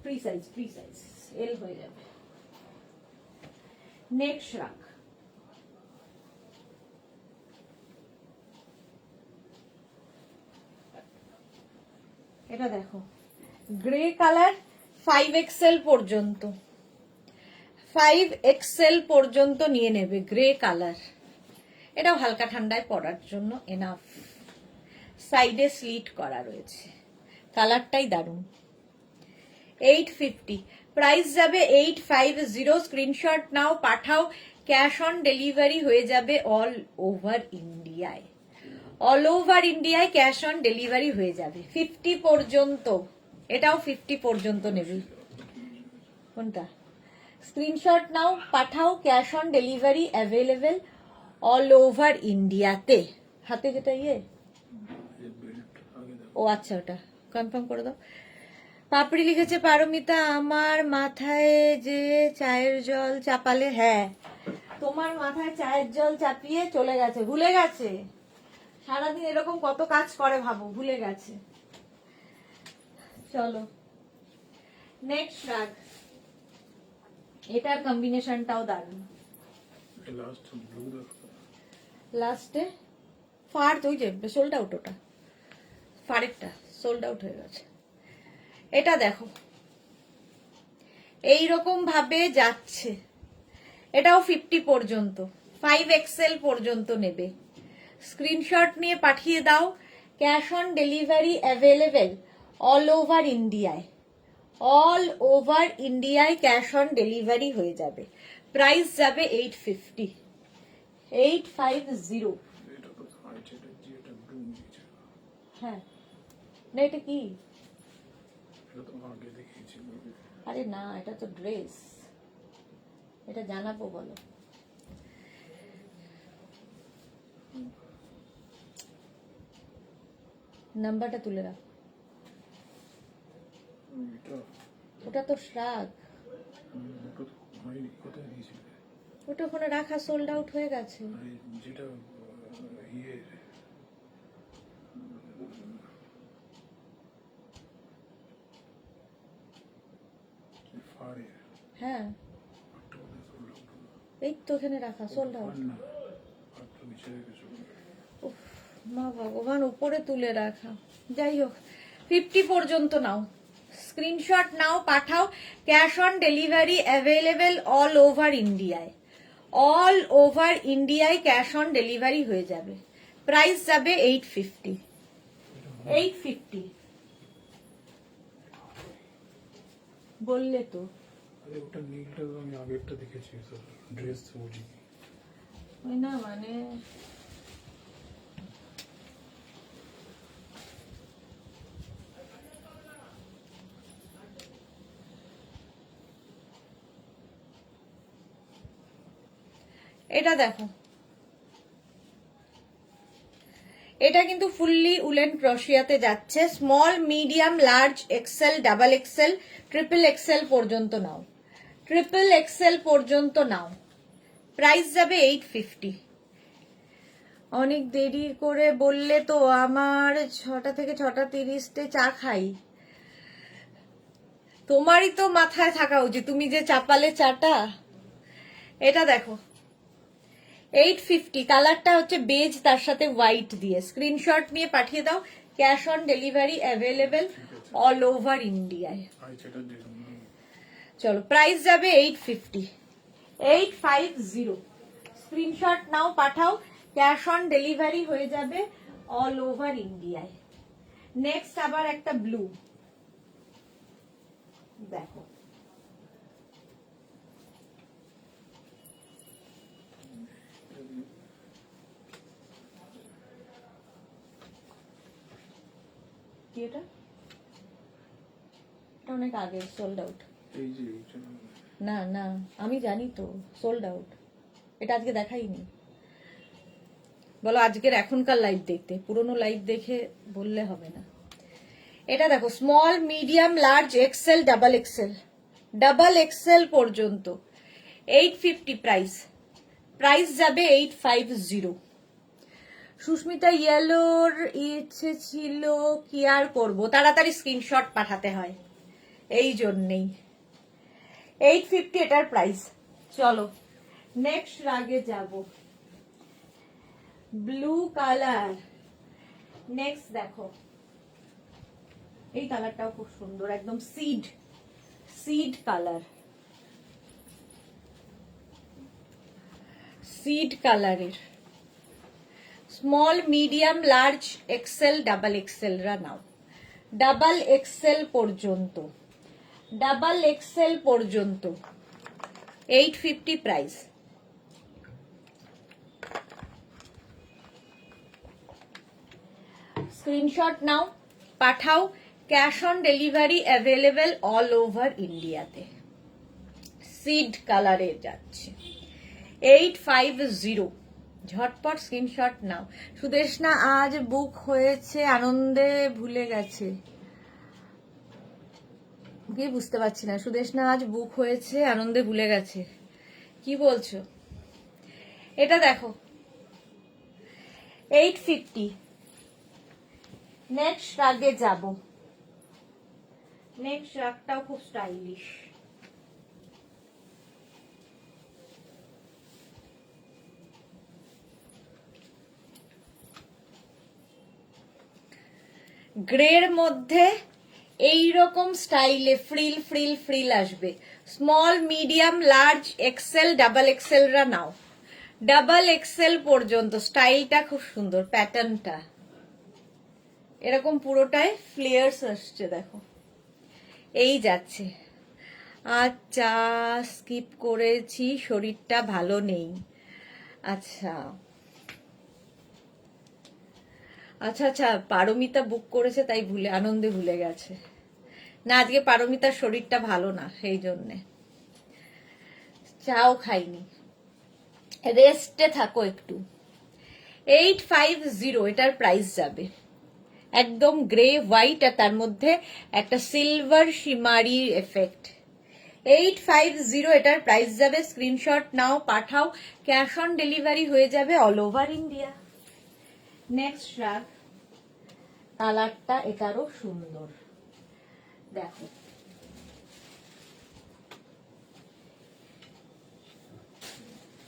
ফ্রি সাইজ, ফ্রি সাইজ, এল হয়ে যাবে। নেক্সট রাগ, এটা দেখো গ্রে কালার, 5XL পর্যন্ত, 5XL পর্যন্ত নিয়ে নেবে। গ্রে কালার, এটাও হালকা ঠান্ডায় পরার জন্য এনাফ। সাইডে স্লিট করা রয়েছে, কালারটাই দারুণ। 850, প্রাইস যাবে 850। স্ক্রিনশট নাও, পাঠাও, ক্যাশ অন ডেলিভারি হয়ে যাবে অল ওভার ইন্ডিয়ায়। অল ওভার ইন্ডিয়ায় ক্যাশ অন ডেলিভারি হয়ে যাবে 50 পর্যন্ত। এটাও 50 পর্যন্ত নেবে। কোনটা? স্ক্রিনশট নাও, পাঠাও, cash on delivery available all over ইন্ডিয়াতে। হাতে যেটা ও আচ্ছা, ওটা কনফার্ম করে দাও। পাপড়ি লিখেছে পারমিতা, আমার মাথায় যে চায়ের জল চাপালে। হ্যাঁ, তোমার মাথায় চায়ের জল চাপিয়ে চলে গেছে, ভুলে গেছে। সারাদিন এরকম কত কাজ করে ভাবো, ভুলে গেছে। চলো, নেক্সট রাগ। এটার কম্বিনেশনটাও দারুণ। লাস্টে ফার তো ওই যে সোল্ড আউট, ওটা ফারেরটা সোল্ড আউট হয়ে গেছে। এটা দেখো এইরকম ভাবে যাচ্ছে। এটাও 50 পর্যন্ত, 5XL পর্যন্ত নেবে। স্ক্রিনশট নিয়ে পাঠিয়ে দাও, cash on delivery available all over ইন্ডিয়ায়, অল ওভার ইন্ডিয়ায় ক্যাশ অন ডেলিভারি হয়ে যাবে। প্রাইস যাবে 850, 850। হ্যাঁ না, এটা কি? আরে না, এটা তো ড্রেস, এটা জানাবো বলো। নাম্বারটা তুলে রাখ। ওটা তো শ্রাগ, ওটা ওখানে রাখা, সোল্ড আউট হয়ে গেছে। হ্যাঁ এই তো এখানে রাখা, সোল্ড আউট। মা ভগবান, উপরে তুলে রাখা। যাই হোক, 50 পর্যন্ত নাও, স্ক্রিনশট নাও, পাঠাও। Cash on delivery available all over ইন্ডিয়ায়, অল ওভার ইন্ডিয়ায় ক্যাশ অন ডেলিভারি হয়ে যাবে। প্রাইস যাবে 850, 850 বললে তো। ওটা নীলটা আমি আগেরটা দেখেছি, ড্রেস ওজি ওই না মানে এটা দেখো, এটা কিন্তু ফুললি উলেন ক্রোশিয়াতে যাচ্ছে। Small, medium, large, XL, double XL, triple XL পর্যন্ত নাও, ট্রিপল এক্সেল পর্যন্ত নাও। প্রাইস যাবে 850। অনেক দেরি করে বললে তো, আমার 6টা থেকে 6টা 30 চা খাই। তোমারই তো মাথায় থাকা উচিত, তুমি যে চাপালে চাটা। এটা দেখো 850, কালারটা হচ্ছে বেজ, তার সাথে হোয়াইট দিয়ে। স্ক্রিনশট নিয়ে পাঠিয়ে দাও। Cash on delivery available all over ইন্ডিয়ায়। চলো, প্রাইস যাবে 850, 850। স্ক্রিনশট নাও, পাঠাও। ক্যাশ অন ডেলিভারি হয়ে যাবে অল ওভার ইন্ডিয়ায়। নেক্সট আবার একটা ব্লু দেখো, কি এটা? এটা অনেক আগে সোল্ড আউট। না না, আমি জানি তো সোল্ড আউট। এটা আজকে দেখাইনি। বলো আজকের এখনকার লাইভ দেখতে, পুরনো লাইভ দেখে বললে হবে না। এটা দেখো, small, medium, large, XL, double XL, double XL পর্যন্ত 850 প্রাইস। প্রাইস যাবে 850। সুস্মিতা ইয়েলোর ইচ্ছে ছিল, কি আর করবো, তাড়াতাড়ি স্ক্রিনশট পাঠাতে হয়, এই জন্যেই। 850 এটার প্রাইস। চলো নেক্সট রাগে যাব, ব্লু কালার। নেক্সট দেখো, এই কালারটাও খুব সুন্দর, একদম সিড, সিড কালার, সিড কালারের। Small, medium, large, XL, double XL রা নাও, ডাবল এক্সেল পর্যন্ত, ডাবল এক্সেল পর্যন্ত 850 প্রাইস। স্ক্রিনশট নাও, পাঠাও। Cash on delivery available all over ইন্ডিয়াতে। সিড কালারে যাচ্ছে 850। ঝটপট স্ক্রিনশট নাও। সুদেশনা আজ বুক হয়েছে, আনন্দে ভুলে গেছে। কি বুঝতে পারছি না, সুদেশনা আজ বুক হয়েছে, আনন্দে ভুলে গেছে, কি বলছো? এটা দেখো 850। নেক্সট রাগে যাব, নেক্সট রাগটাও খুব স্টাইলিশ। গ্রের মধ্যে এইরকম স্টাইলে ফ্রিল ফ্রিল ফ্রিল আসবে। Small, medium, large, XL, double XL রা নাও, ডাবল এক্সেল পর্যন্ত। স্টাইলটা খুব সুন্দর, প্যাটার্নটা এরকম পুরোটাই ফ্লেয়ার্স আসছে, দেখো এই যাচ্ছে। আচ্ছা, স্কিপ করেছি, শরীরটা ভালো নেই। আচ্ছা আচ্ছা আচ্ছা, পারমিতা বুক করেছে তাই আনন্দে ভুলে গেছে। না, আজকে পারমিতার শরীরটা ভালো না, সেই জন্যে চাও খাইনি, রেস্টে থাকো একটু। 850 এটার প্রাইস যাবে, একদম গ্রে হোয়াইট আর তার মধ্যে একটা সিলভার শিমারি এফেক্ট। 850 এটার প্রাইস যাবে। স্ক্রিনশট নাও, পাঠাও, ক্যাশ অন ডেলিভারি হয়ে যাবে অল ওভার ইন্ডিয়া। নেক্সট রাগ, কালারটা এটারও সুন্দর, দেখো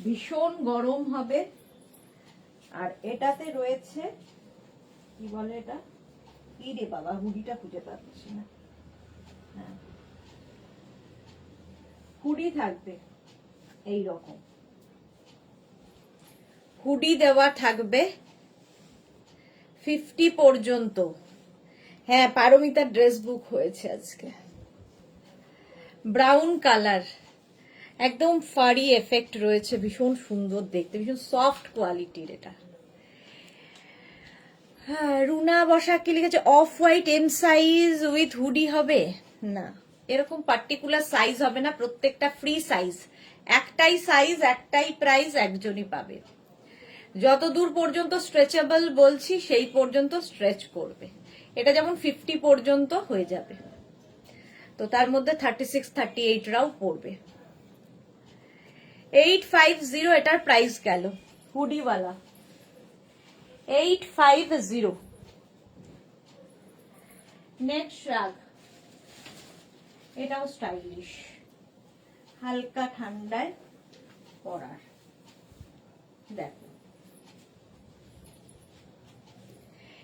ভীষণ গরম হবে। আর এটাতে রয়েছে কি বলে এটা, কি রে বাবা, হুডিটা খুঁজে পাচ্ছি না। হ্যাঁ, হুডি থাকবে এই রকম, হুডি দেওয়া থাকবে 50 পর্যন্ত। হ্যাঁ, পারমিতার ড্রেস বুক হয়েছে আজকে। ব্রাউন কালার, একদম ফারি এফেক্ট রয়েছে, ভীষণ সুন্দর দেখতে, ভীষণ সফট কোয়ালিটির এটা। হ্যাঁ, রুনা বসা কি লিখেছে, off white M size with hoodie হবে না, এরকম পার্টিকুলার সাইজ হবে না, প্রত্যেকটা ফ্রি সাইজ, একটাই সাইজ, একটাই প্রাইস, একজনই পাবে। যতদূর পর্যন্ত স্ট্রেচেবল বলছি সেই পর্যন্ত স্ট্রেচ করবে। এটা যেমন 50 পর্যন্ত হয়ে যাবে, তো তার মধ্যে 36, 38 রাও পড়বে। 850 এটার প্রাইস গেল, হুডিওয়ালা 850। নেক্সট রাগ, এটাও স্টাইলিশ, হালকা ঠান্ডায় পরার, দেখো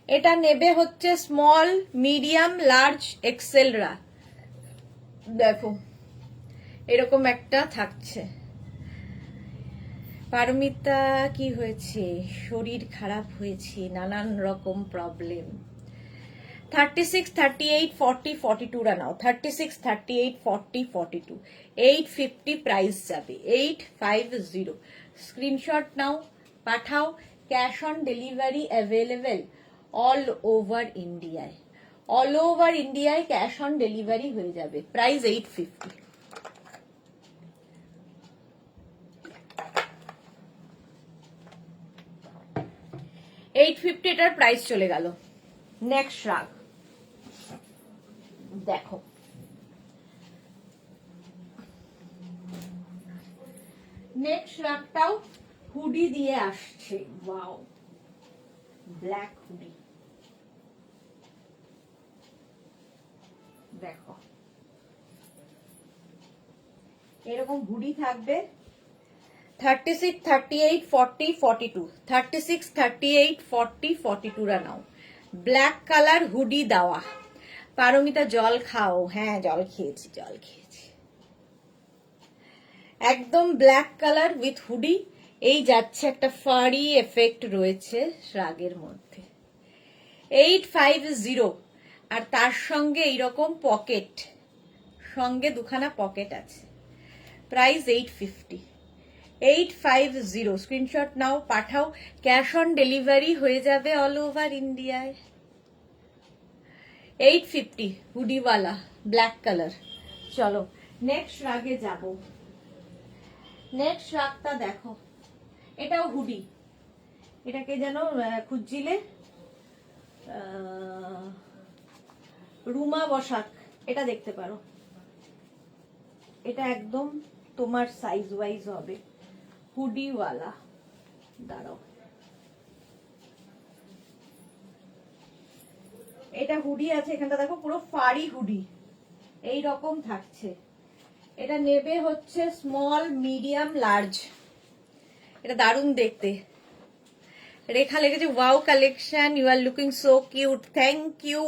এটা নেবে হচ্ছে স্মল, মিডিয়াম, লার্জ, এক্সেল রা। দেখো এরকম একটা থাকছে। পারমিতা কি হয়েছে, শরীর খারাপ হয়েছে, নানান রকম প্রবলেম। 36, 38, 40, 42 রা নাও, 36, 38, 40, 42, 850 প্রাইস যাবে, 850। স্ক্রিনশট নাও, পাঠাও, cash on delivery available all over ইন্ডিয়ায়। অল ওভার ইন্ডিয়ায় ক্যাশ অন ডেলিভারি হয়ে যাবে, প্রাইস 850। এটার প্রাইস চলে গেল। নেক্সট রাগ, দেখো নেক্সট রাগটাও হুডি দিয়ে আসছে, ওয়াও, ব্ল্যাক হুডি, দেখো এরকম হুডি থাকবে। 36, 38, 40, 42, 36, 38, 40, 42 রা নাও। ব্ল্যাক কালার হুডি দেওয়া। পারমিতা জল খাও, হ্যাঁ জল খেয়েছি, জল খেয়েছি। একদম ব্ল্যাক কালার উইথ হুডি, এই যাচ্ছে, একটা ফারি এফেক্ট রয়েছে রাগের মধ্যে। 850, আর তার সঙ্গে এইরকম পকেট, সঙ্গে দুখানা পকেট আছে, প্রাইস 850। 850, স্ক্রিনশট নাও, পাঠাও, ক্যাশ অন ডেলিভারি হয়ে যাবে অল ওভার ইন্ডিয়ায়। 850 হুডিওয়ালা, ব্ল্যাক কালার। চলো নেক্সট রাগে যাব। নেক্সট রাগটা দেখো, এটাও হুডি, এটাকে যেন খুঁজছিলে, রুমা বসাক, এটা দেখতে পারো, এটা একদম তোমার সাইজ ওয়াইজ হবে, হুডিওয়ালা। দাঁড়াও, এটা হুডি আছে, এখানটা দেখো পুরো ফারি হুডি এই রকম থাকছে। এটা নেবে হচ্ছে স্মল, মিডিয়াম, লার্জ। এটা দারুণ দেখতে। রেখা লেগেছে, wow collection, you are looking so cute, thank you.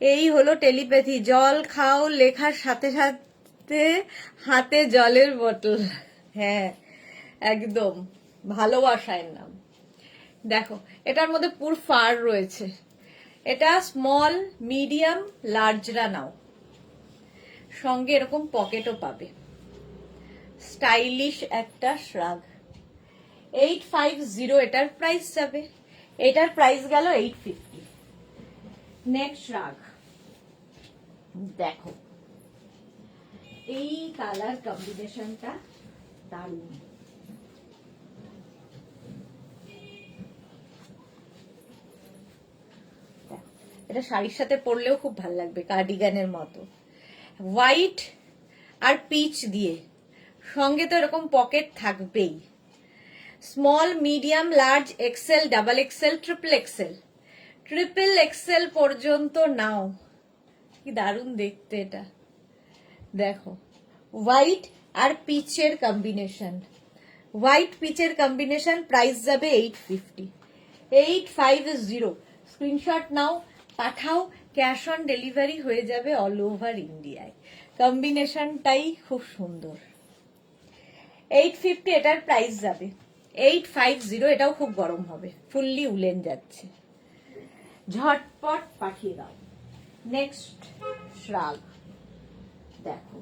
এই হলো টেলিপ্যাথি, জল খাও লেখার সাথে সাথে হাতে জলের বোতল। হ্যাঁ একদম, ভালোবাসার নাম। দেখো এটার মধ্যে পুর ফার রয়েছে, এটা স্মল মিডিয়াম লার্জরা নাও, সঙ্গে এরকম পকেটও পাবে। স্টাইলিশ একটা শ্রাগ, 850 এটার প্রাইস যাবে। এটার প্রাইস গেল 850। নেক্সট শ্রাগ দেখো, এই কালার কম্বিনেশনটা দারুণ। এটা শাড়ির সাথে পরলেও খুব ভালো লাগবে, কার্ডিগানের মতো। হোয়াইট আর পিচ দিয়ে, সঙ্গে তো এরকম পকেট থাকবেই। Small medium large XL double XL triple XL পর্যন্ত নাও। কি দারুণ দেখতে এটা, দেখো হোয়াইট আর পিচের কম্বিনেশন, হোয়াইট পিচের কম্বিনেশন। প্রাইস যাবে 850, 850। স্ক্রিনশট নাও, পাঠাও, ক্যাশ অন ডেলিভারি হয়ে যাবে অল ওভার ইন্ডিয়ায়। কম্বিনেশনটাই খুব সুন্দর। 850 এটার প্রাইস যাবে, 850। এটাও খুব গরম হবে, ফুললি উলেন যাচ্ছে, ঝটপট পাঠিয়ে দাও। নেক্সট শ্রাগ দেখো,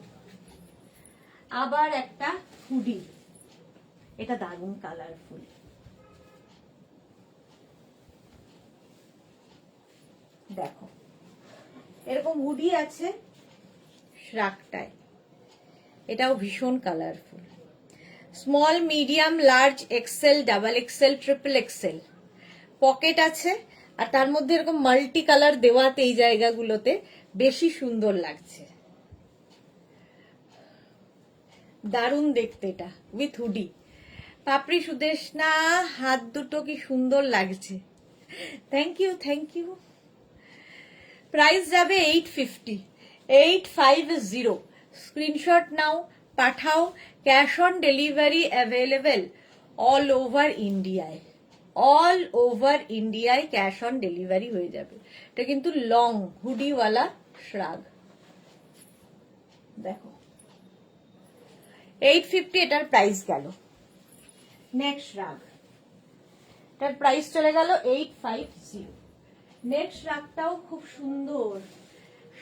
আবার একটা হুডি, এটা দারুণ কালারফুল। দেখো এরকম হুডি আছে শ্রাগটায়, এটাও ভীষণ colourful. Small medium large XL double XL triple Excel, pocket আছে, আর তার মধ্যে এরকম মাল্টি কালার দেওয়াতে এই জায়গাগুলোতে বেশি সুন্দর লাগছে। দারুণ দেখতে এটা উইথ হুডি। পাপড়ি সুদেশনা, হাত দুটো কি সুন্দর লাগছে। Thank you, thank you. Price যাবে 850, 850। স্ক্রিনশট নাও, পাঠাও, cash on delivery available all over ইন্ডিয়ায়। অল ওভার ইন্ডিয়ায় ক্যাশ অন ডেলিভারি হয়ে যাবে। এটা কিন্তু লং হুডিওয়ালা শ্রাগ, দেখো 850 এটার প্রাইস গেল। নেক্সট শ্রাগ, এটার প্রাইস চলে গেল 850। নেক্সট শ্রাগটাও খুব সুন্দর,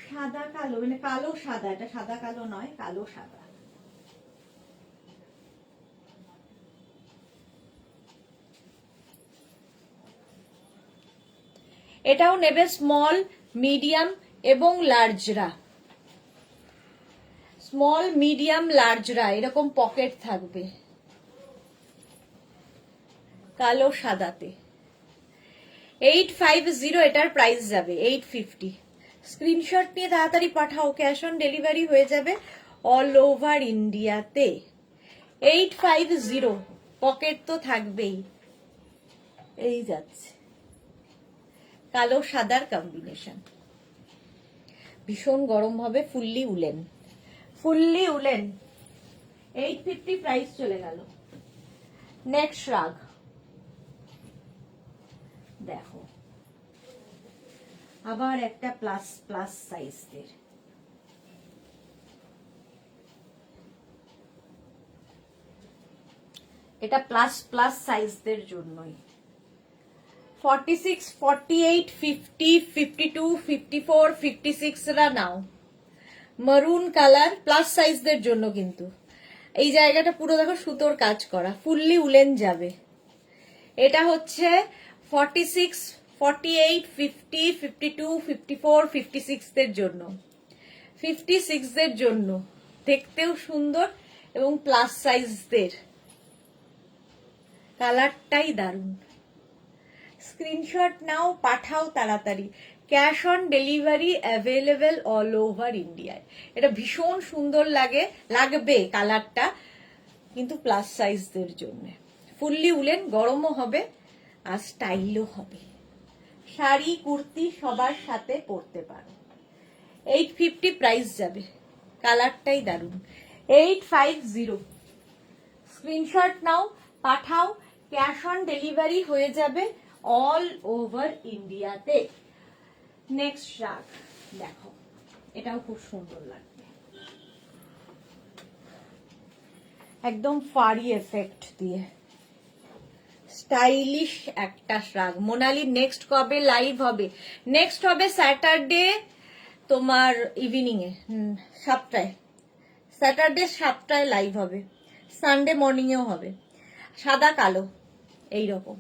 সাদা কালো, মানে কালো সাদা, এটা সাদা কালো নয়, কালো সাদা। এটাও নেবে স্মল মিডিয়াম এবং লার্জরা, স্মল মিডিয়াম লার্জরা, এরকম পকেট থাকবে কালো সাদাতে। 850 এটার প্রাইস যাবে 850। স্ক্রিনশট নিয়ে তাড়াতাড়ি পাঠাও, ক্যাশ অন ডেলিভারি হয়ে যাবে অল ওভার ইন্ডিয়াতে। 850, পকেট তো থাকবেই। এই যাচ্ছে কালো সাদার কম্বিনেশন, ভীষণ গরম হবে, fully woollen, fully woollen. 850 price চলে গেল। নেক্সট শ্রাগ দেখো, আবার একটা প্লাস প্লাস সাইজের, এটা প্লাস প্লাস সাইজদের জন্যই। 46, 48, 50, 52, 54, 56 রা নাও। মারুন কালার, প্লাস সাইজদের জন্য কিন্তু। এই জায়গাটা পুরো দেখো সুতোর কাজ করা, ফুললি উলেন যাবে। এটা হচ্ছে 46, 48, 50, 52, 54, 56 দের জন্য, 56 দের জন্য। দেখতেও সুন্দর এবং প্লাস সাইজদের, কালারটাই দারুণ। স্ক্রিনশট নাও, পাঠাও তাড়াতাড়ি, cash on delivery available all over ইন্ডিয়ায়। এটা ভীষণ সুন্দর লাগবে কালারটা, কিন্তু প্লাস সাইজদের জন্য। ফুললি উলেন, গরমও হবে আর স্টাইলও হবে। শাড়ি কুর্তি সবার সাথে পরতে পারো। 850 প্রাইস যাবে, কালারটাই দারুণ। 850। স্ক্রিনশট নাও, পাঠাও, ক্যাশ অন ডেলিভারি হয়ে যাবে অল ওভার ইন্ডিয়াতে। নেক্সট শ্রাগ দেখো, এটাও খুব সুন্দর লাগবে, একদম ফারি এফেক্ট দিয়ে, স্টাইলিশ একটা শ্রাগ। মোনালি নেক্সট কবে লাইভ হবে? নেক্সট হবে স্যাটারডে তোমার ইভিনিং এ 7টায়। স্যাটারডে 7টায় লাইভ হবে, সানডে মর্নিং এও হবে। সাদা কালো এইরকম,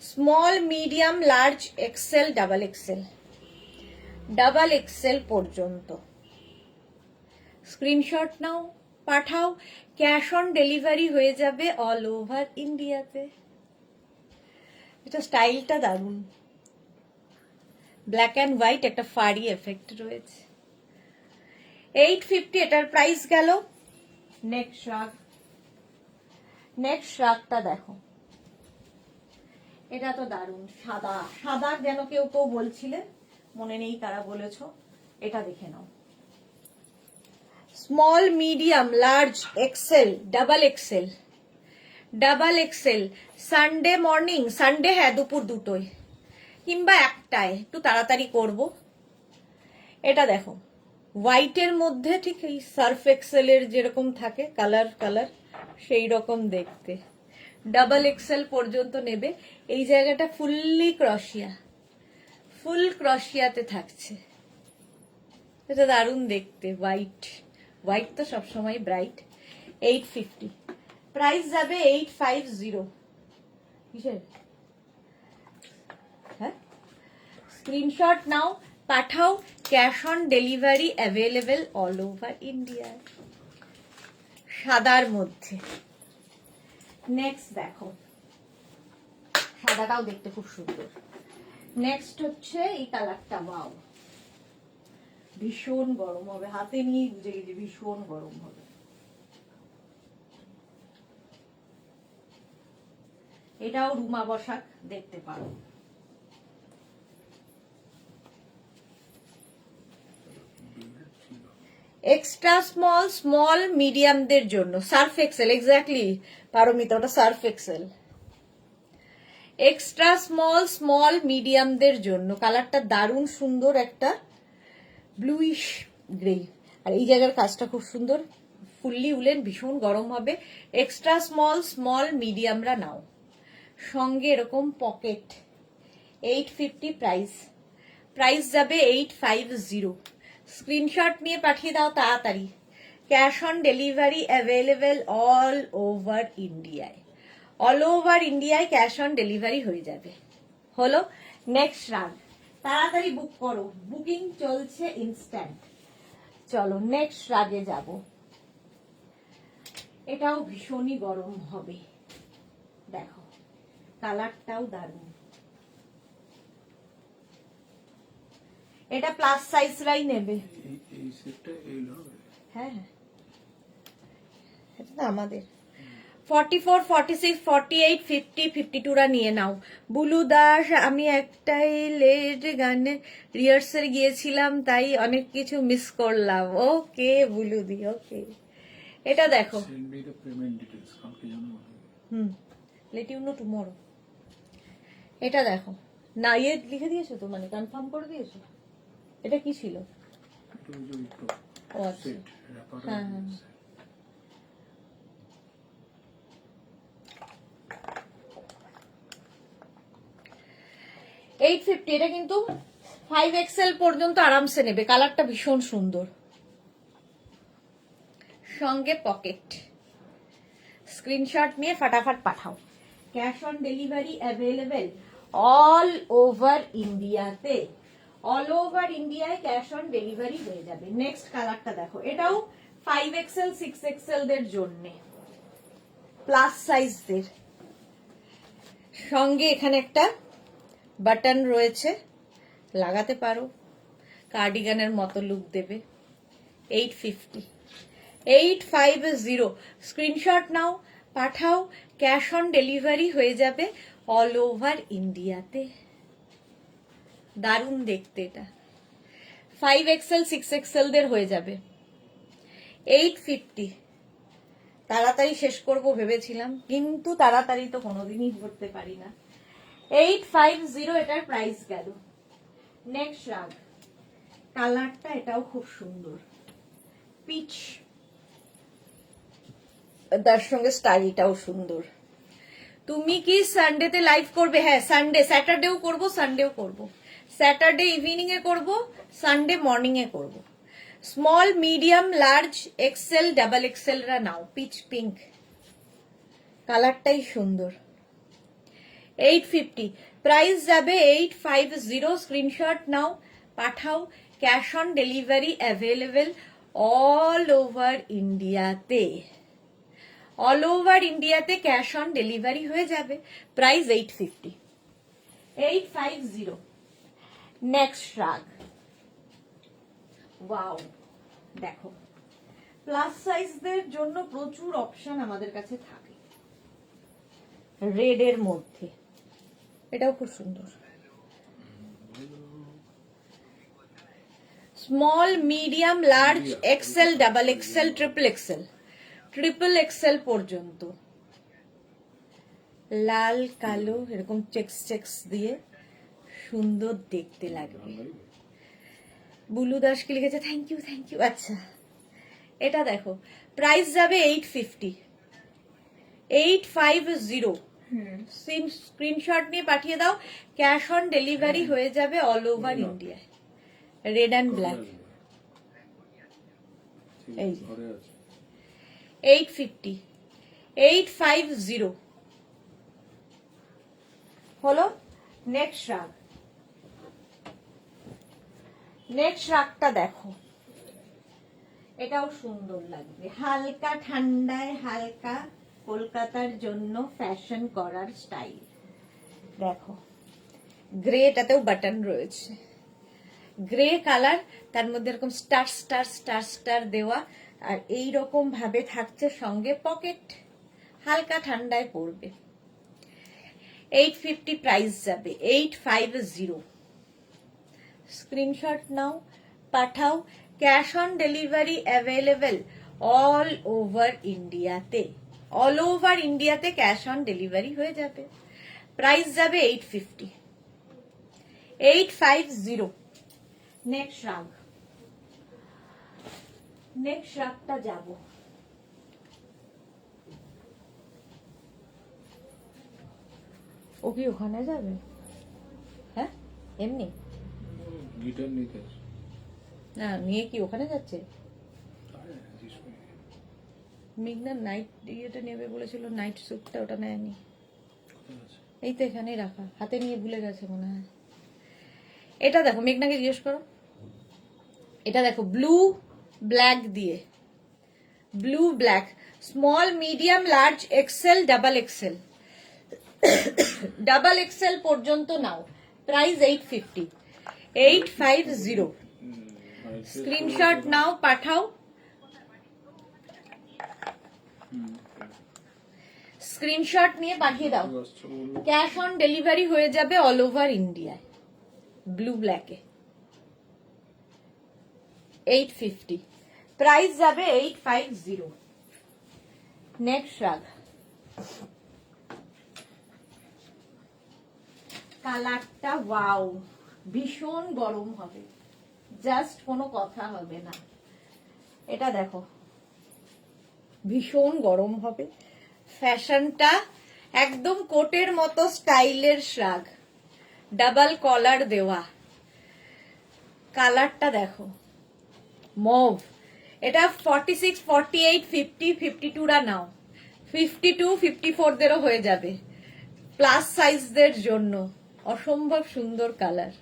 small medium large XL double XL পর্যন্ত। স্ক্রিনশট নাও, পাঠাও, ক্যাশ অন ডেলিভারি হয়ে যাবে অল ওভার ইন্ডিয়াতে। এটা স্টাইলটা দারুণ, ব্ল্যাক অ্যান্ড হোয়াইট, একটা ফাড়ি এফেক্ট রয়েছে। 850 এটার প্রাইস গেল। নেক্সট শ্রাগটা দেখো, এটা তো দারুণ, সাদা সাদা যেন কেউ বলছিলে, মনে নেই কারা বলেছ। এটা দেখে নাও, small medium large XL double XL Sunday morning, Sunday হ্যাঁ দুপুর 2টোয় কিংবা 1টায়, একটু তাড়াতাড়ি করব। এটা দেখো হোয়াইটের মধ্যে ঠিক এই সার্ফ এক্সেলের যেরকম থাকে কালার সেই রকম দেখতে। ডাবল এক্সেল পর্যন্ত নেবে। এই জায়গাটা ফুল ক্রশিয়াতে থাকছে। এটা দারুণ দেখতে, হোয়াইট তো সবসময় ব্রাইট। 850 প্রাইস যাবে। 850 কিসের? হ্যাঁ, স্ক্রিনশট নাও, পাঠাও, cash on delivery available all over India. সাদার মধ্যে নেক্সট দেখো, সাদাটাও দেখতে খুব সুন্দর। নেক্সট হচ্ছে এই কালারটা, ওয়াও ভীষণ গরম হবে, হাতে নিয়ে বুঝে গেছি ভীষণ গরম হবে। এটাও রুমা বসাক দেখতে পারো। এক্সট্রা স্মল মিডিয়ামদের জন্য সার্ফ এক্সেল, এক্স্যাক্টলি পারমিতা, ওটা সার্ফ এক্সেল। এক্সট্রা স্মল মিডিয়ামদের জন্য কালারটা দারুণ সুন্দর, একটা ব্লুইশ গ্রে, আর এই জায়গার কাজটা খুব সুন্দর, ফুললি উলেন, ভীষণ গরম হবে। এক্সট্রা স্মল মিডিয়ামরা নাও, সঙ্গে এরকম পকেট। 850 প্রাইস যাবে। 850 স্ক্রিনশট নিয়ে পাঠিয়ে দাও তাড়াতাড়ি। Cash on delivery available all over ইন্ডিয়ায় ক্যাশ অন ডেলিভারি হয়ে যাবে। হলো নেক্সট রাগ, তাড়াতাড়ি বুক করো, বুকিং চলছে ইনস্ট্যান্ট। চলো নেক্সট রাগে যাব। এটাও ভীষণই গরম হবে, দেখো কালারটাও দারুণ। এটা প্লাস সাইজরাই নেবে। এই সেটটা এই হবে। হ্যাঁ এটা তো আমাদের 44, 46, 48, 50, 52রা নিয়ে নাও। বুলু দাস, আমি একটাই লেট গানে রিহার্সেল গিয়েছিলাম, তাই অনেক কিছু মিস করলাম। ওকে বুলু দি, ওকে। এটা দেখো, send me the payment details, কালকে জানাবো। Let you know tomorrow. এটা দেখো না, ইয়ে লিখে দিয়েছো তো, মানে কনফার্ম করে দিয়েছো। এটা কি ছিল? এটা ওই যে তো ও আচ্ছা, সেট র্যাপার। হ্যাঁ। 850 এটা কিন্তু 5XL পর্যন্ত আরামসে নেবে, কালারটা ভীষণ সুন্দর, সঙ্গে পকেট। স্ক্রিনশট নিয়ে ফাটাফাট পাঠাও। Cash on delivery available all over ইন্ডিয়াতে, অল ওভার ইন্ডিয়ায় ক্যাশ অন ডেলিভারি হয়ে যাবে। নেক্সট কালারটা দেখো, এটাও 5XL 6XL দের জন্য, প্লাস সাইজদের। সঙ্গে এখানে একটা বাটন রয়েছে, লাগাতে পারো, কার্ডিগানের মতো লুক দেবে। 850 স্ক্রিনশট নাও, পাঠাও, ক্যাশ অন ডেলিভারি হয়ে যাবে অল ওভার ইন্ডিয়াতে। দারুণ দেখতে, এটা 5XL 6XL দের হয়ে যাবে। 850 তাড়াতাড়ি শেষ করব ভেবেছিলাম, কিন্তু তাড়াতাড়ি তো কোনোদিনই করতে পারি না। 850 এটার প্রাইস গেল। নেক্সট রাগ, কালারটা এটাও খুব সুন্দর, পিচ তার সঙ্গে স্টাইলটাও সুন্দর। তুমি কি সানডেতে লাইভ করবে? হ্যাঁ, সানডে, স্যাটারডেও করব, সানডেও করব। স্যাটারডে ইভিনিং এ করব, সানডে মর্নিং এ করব। Small, medium, large, XL, double XL রা নাও। পিচ পিঙ্ক কালারটাই সুন্দর। 850 প্রাইস যাবে 850। স্ক্রিনশট নাও, পাঠাও। Cash on delivery available all over ইন্ডিয়াতে। অল ওভার ইন্ডিয়াতে ক্যাশ অন ডেলিভারি হয়ে যাবে। প্রাইস 850। 850। নেক্সট শ্রাগ। ওয়াও, দেখো প্লাস সাইজদের জন্য প্রচুর অপশন আমাদের কাছে থাকে। রেড এর মধ্যে এটাও খুব সুন্দর। Small, medium, large, XL, double XL, triple XL পর্যন্ত। লাল কালো এরকম চেক্স চেক্স দিয়ে সুন্দর দেখতে লাগবে। বুলু দাস কি লিখেছে? Thank you, thank you. আচ্ছা, এটা দেখো, প্রাইস যাবে 850। 850। স্ক্রিনশট নিয়ে পাঠিয়ে দাও। ক্যাশ অন ডেলিভারি হয়ে যাবে অল ওভার ইন্ডিয়ায়। Red and black. এই যে 850। 850 হলো। নেক্সট রাগ। নেক্সট রাগটা দেখো, এটাও সুন্দর লাগবে। হালকা ঠান্ডায় হালকা কলকাতার জন্য ফ্যাশন করার স্টাইল। দেখো গ্রে, এটাতেও বাটন রয়েছে। গ্রে কালার, তার মধ্যে এরকম স্টার স্টার স্টার স্টার দেওয়া, আর এই রকম ভাবে থাকছে সঙ্গে পকেট। হালকা ঠান্ডায় পড়বে। 850 প্রাইস যাবে। 850। স্ক্রিনশট নাও, পাঠাও। Cash on delivery available all over ইন্ডিয়াতে। অল ওভার ইন্ডিয়াতে ক্যাশ অন ডেলিভারি হয়ে যাবে। প্রাইস যাবে 850। 850। নেক্সট রাগ। নেক্সট রাগটা যাব। ও কি ওখানে যাবে? হ্যাঁ, এমনি গিটার নিতে আসে। না, নিয়ে কি ওখানে যাচ্ছে? মেঘনা নাইট ইয়েটা নেবে বলেছিল, নাইট স্যুটটা, ওটা নেয়নি। এই তো এখানেই রাখা, হাতে নিয়ে ভুলে গেছে মনে হয়। এটা দেখো, মেঘনাকে জিজ্ঞেস করো। এটা দেখো, ব্লু ব্ল্যাক দিয়ে, blue black, small, medium, large, XL, double XL. Double XL পর্যন্ত নাও। প্রাইস 850। 850। স্ক্রিনশট নাও, পাঠাও। স্ক্রিনশট নিয়ে পাঠিয়ে দাও। ক্যাশ অন ডেলিভারি হয়ে যাবে অল ওভার ইন্ডিয়ায়। ব্লু ব্ল্যাকে 850। প্রাইস যাবে 850। নেক্সট রাগ। কালারটা ওয়াও, ভীষণ গরম হবে, জাস্ট কোনো কথা হবে না। এটা দেখো, ভীষণ গরম হবে। ফ্যাশনটা একদম কোটের মতো স্টাইলের শ্রাগ, ডাবল কলার দেওয়া। কালারটা দেখো, মভ। এটা 46, 48, 50, 52 রা নাও। 52, 54 দেরও হয়ে যাবে। প্লাস সাইজদের জন্য অসম্ভব সুন্দর কালার।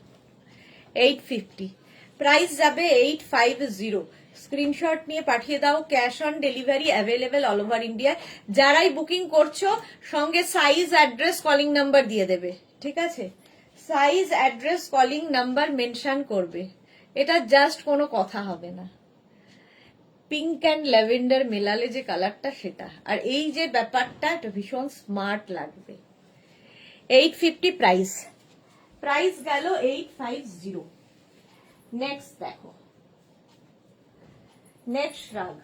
850। প্রাইস যাবে 850। স্ক্রিনশট নিয়ে পাঠিয়ে দাও। Cash on delivery available all over India. যারাই বুকিং করছো সঙ্গে সাইজ, অ্যাড্রেস, কলিং নাম্বার দিয়ে দেবে, ঠিক আছে? Size, address, calling number mention করবে। এটা জাস্ট কোনো কথা হবে না। পিঙ্ক অ্যান্ড ল্যাভেন্ডার মেলালে যে কালারটা, সেটা, আর এই যে ব্যাপারটা, এটা ভীষণ স্মার্ট লাগবে। 850 প্রাইস। প্রাইস গেল 850। নেক্সট দেখো, নেক্সট রাগ,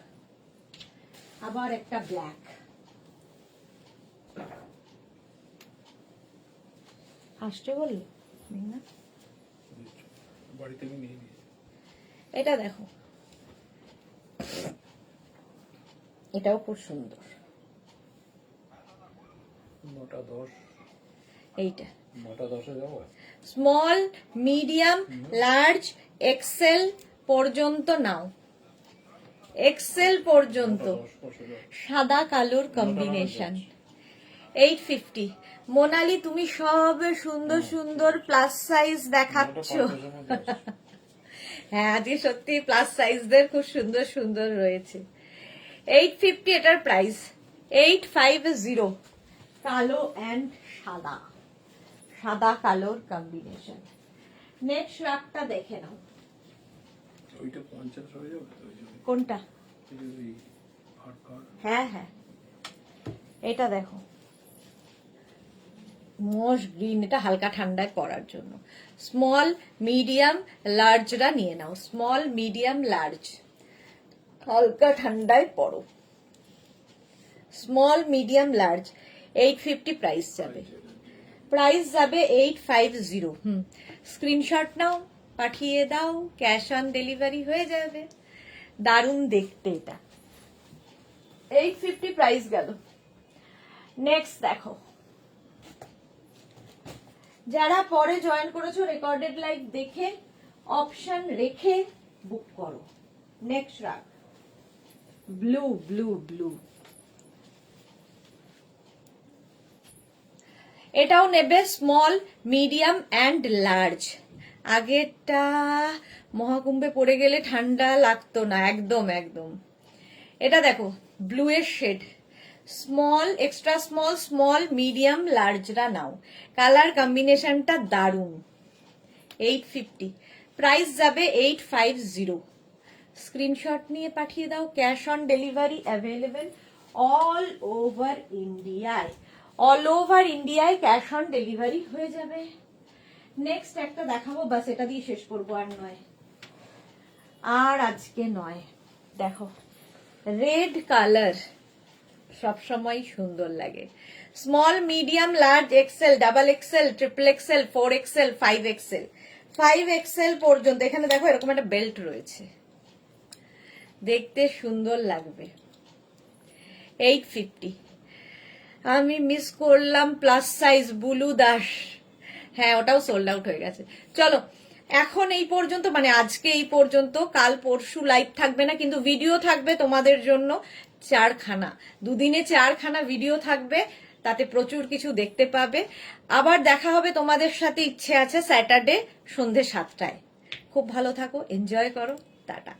আবার একটা ব্ল্যাক। আসছে বললো না, বাড়ি থেকে নিয়ে নিয়ে। এটা দেখো, এটাও খুব সুন্দর। 9টা 10 এইটা 9টা 10-এ যাবো। স্মল মিডিয়াম লার্জ এক্সেল পর্যন্ত নাও, এক্সেল পর্যন্ত 10 যাবো। সাদা কালোর কম্বিনেশন 850। মোনালি তুমি সব সুন্দর সুন্দর প্লাস সাইজ দেখাচ্ছ। 9টা 50-এর মধ্যে আছে। হ্যাঁ আজকে সত্যি প্লাস সাইজদের খুব সুন্দর সুন্দর রয়েছে। 850 এটার প্রাইস, 850। কালো অ্যান্ড সাদা, সাদা কালোর কম্বিনেশন। নেক্সট রাগটা দেখে নাও, ওইটা 50 হয়ে যাবে তো, ওই যে কোনটা? ওই ফাড়। হ্যাঁ হ্যাঁ এটা দেখো, মোস গ্রিন, এটা হালকা ঠান্ডায় পরার জন্য। স্মল মিডিয়াম লার্জরা নিয়ে নাও, স্মল মিডিয়াম লার্জ, হালকা ঠান্ডায় পরো। স্মল মিডিয়াম লার্জ 850 প্রাইস যাবে, প্রাইস যাবে 850। স্ক্রিনশট নাও, পাঠিয়ে দাও, ক্যাশ অন ডেলিভারি হয়ে যাবে। দারুণ দেখতে এটা, 850 প্রাইস গেল। নেক্সট দেখো, যারা পরে জয়েন করেছো রেকর্ডেড লাইভ দেখে অপশন রেখে বুক করো। নেক্সট রাগ ব্লু ব্লু ব্লু, এটাও নেবে স্মল মিডিয়াম অ্যান্ড লার্জ। আগেরটা মহাকুম্ভে পড়ে গেলে ঠান্ডা লাগতো না, একদম একদম। এটা দেখো ব্লু এর shade, small extra small small medium লার্জরা নাও, কালার কম্বিনেশনটা দারুণ। 850 প্রাইস যাবে 850। স্ক্রিনশট নিয়ে পাঠিয়ে দাও, cash on delivery available all over ইন্ডিয়ায়, অল ওভার ইন্ডিয়ায় ক্যাশ অন ডেলিভারি হয়ে যাবে। নেক্সট একটা দেখাবো, বাস এটা দিয়ে শেষ করবো, আর নয়, আর আজকে নয়। দেখো রেড কালার সবসময় সুন্দর লাগে, small medium large XL double XL triple XL 4XL 5XL 5XL পর্যন্ত। এখানে দেখো এরকম একটা বেল্ট রয়েছে, দেখতে সুন্দর লাগবে। 850। আমি মিস করলাম প্লাস সাইজ বুলু দাস, হ্যাঁ ওটাও সোল্ড আউট হয়ে গেছে। চলো এখন এই পর্যন্ত, মানে আজকে এই পর্যন্ত, কাল পরশু লাইভ থাকবে না, কিন্তু ভিডিও থাকবে তোমাদের জন্য 4খানা, দুদিনে 4খানা ভিডিও থাকবে, তাতে প্রচুর কিছু দেখতে পাবে। আবার দেখা হবে তোমাদের সাথে, ইচ্ছে আছে স্যাটারডে সন্ধে 7টায়। খুব ভালো থাকো, এনজয় করো, টাটা।